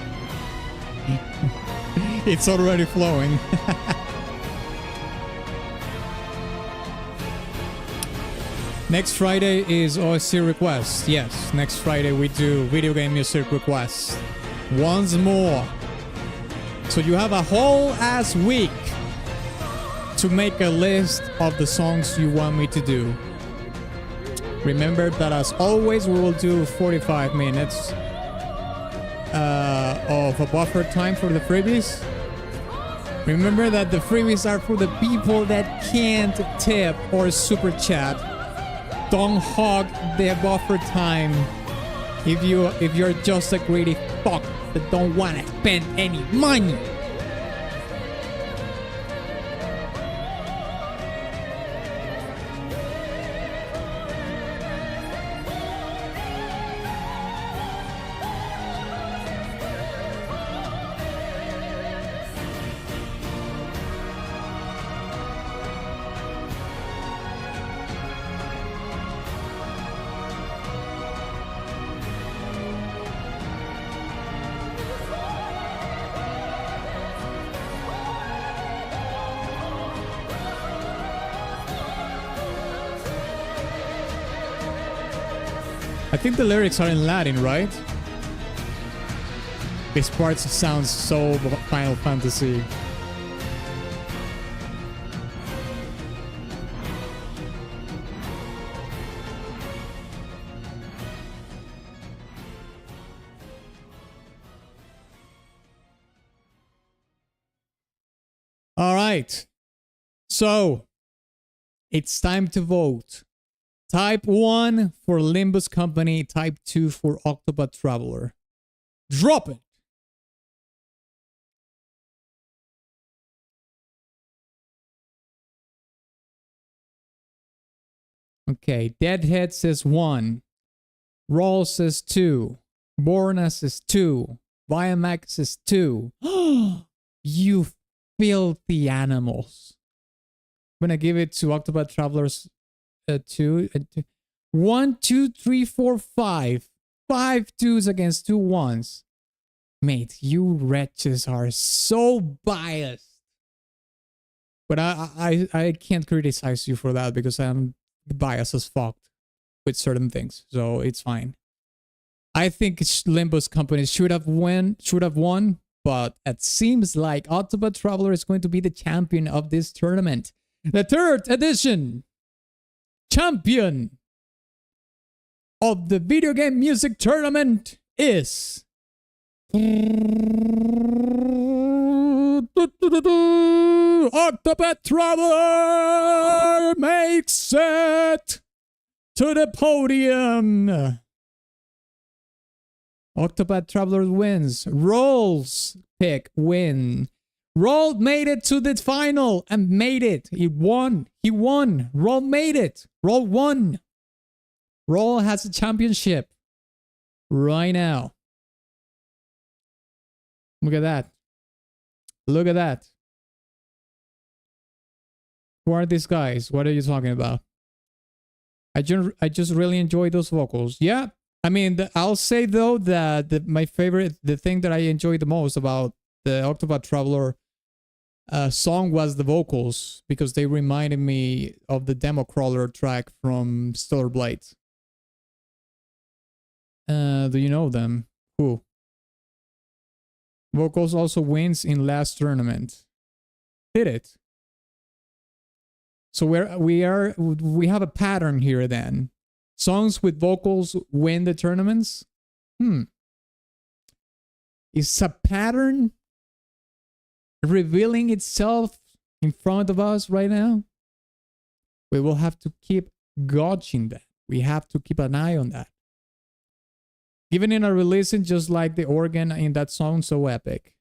It's already flowing. Next Friday is OSC request. Yes, next Friday we do video game music requests. Once more. So you have a whole ass week to make a list of the songs you want me to do. Remember that as always we will do 45 minutes of a buffer time for the freebies. Remember that the freebies are for the people that can't tip or super chat. Don't hog the buffer time if you're just a greedy fuck that don't want to spend any money. I think the lyrics are in Latin, right? This part sounds so Final Fantasy. All right. So, it's time to vote. Type 1 for Limbus Company, type 2 for Octopath Traveler. Drop it! Okay, Deadhead says 1. Roll says 2. Borna says 2. Biomax says 2. You filthy animals. I'm gonna give it to Octopath Travelers 2. 1, 2, 3, 4, 5. 5 2s against 2 1s. Mate, you wretches are so biased. But I can't criticize you for that because I'm biased as fuck with certain things. So it's fine. I think Limbus Company should have won, but it seems like Octopath Traveler is going to be the champion of this tournament. The 3rd edition champion of the video game music tournament is Octopath Traveler makes it to the podium. Octopath Traveler wins. Roll's pick win. Roll made it to the final and made it. He won. He won. Roll made it. Roll won. Roll has a championship right now. Look at that. Look at that. Who are these guys? What are you talking about? I just really enjoy those vocals. Yeah. I mean, I'll say though that my favorite, the thing that I enjoyed the most about the Octopath Traveler song was the vocals, because they reminded me of the Demo Crawler track from Stellar Blade. Do you know them? Who? Vocals also wins in last tournament. Did it? So we have a pattern here then. Songs with vocals win the tournaments? Is a pattern revealing itself in front of us right now? We will have to keep gauging that. We have to keep an eye on that. Given in a releasing just like the organ in that song, so epic.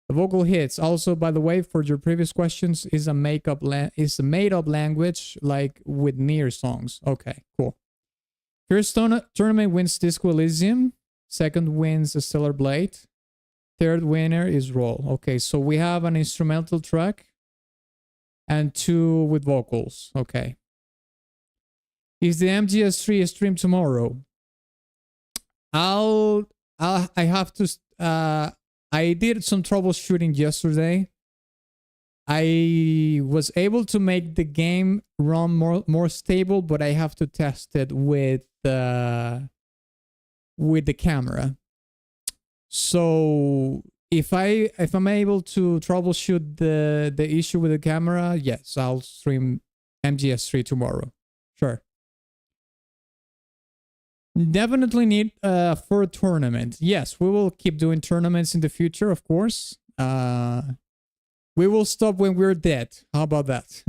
The vocal hits. Also, by the way, for your previous questions, is a made-up language like with Nier songs. Okay, cool. First tournament wins Disco Elysium. Second wins the Stellar Blade. Third winner is Roll. Okay, so we have an instrumental track and 2 with vocals. Okay. Is the MGS3 stream tomorrow? I have to. I did some troubleshooting yesterday. I was able to make the game run more stable, but I have to test it with the camera. So if I'm able to troubleshoot the issue with the camera, yes, I'll stream MGS3 tomorrow. Sure. Definitely need for a tournament. Yes, we will keep doing tournaments in the future, of course. We will stop when we're dead. How about that?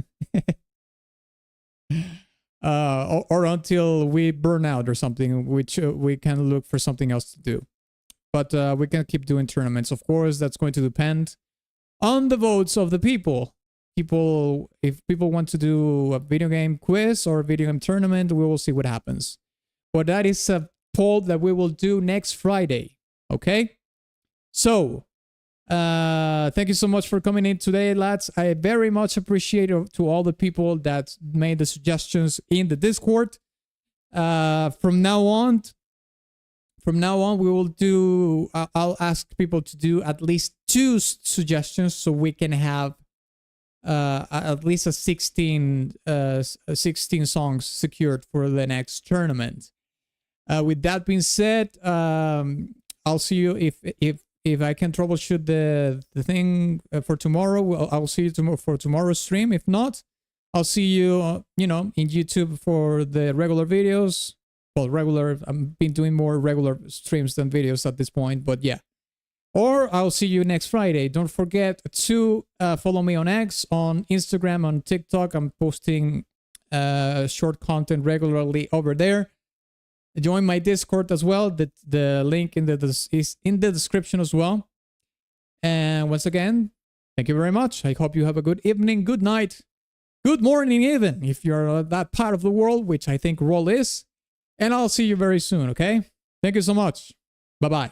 Or until we burn out or something, which we can look for something else to do. But we can keep doing tournaments. Of course, that's going to depend on the votes of the people. If people want to do a video game quiz or a video game tournament, we will see what happens. But that is a poll that we will do next Friday. Okay? So, thank you so much for coming in today, lads. I very much appreciate it to all the people that made the suggestions in the Discord. From now on, we will do. I'll ask people to do at least 2 suggestions so we can have at least a 16 songs secured for the next tournament. With that being said, I'll see you if I can troubleshoot the thing for tomorrow. I'll see you tomorrow for tomorrow's stream. If not, I'll see you in YouTube for the regular videos. Well, I've been doing more regular streams than videos at this point, but yeah. Or I'll see you next Friday. Don't forget to follow me on X, on Instagram, on TikTok. I'm posting short content regularly over there. Join my Discord as well. The link is in the description as well. And once again, thank you very much. I hope you have a good evening, good night, good morning even, if you're that part of the world, which I think Roll is. And I'll see you very soon, okay? Thank you so much. Bye-bye.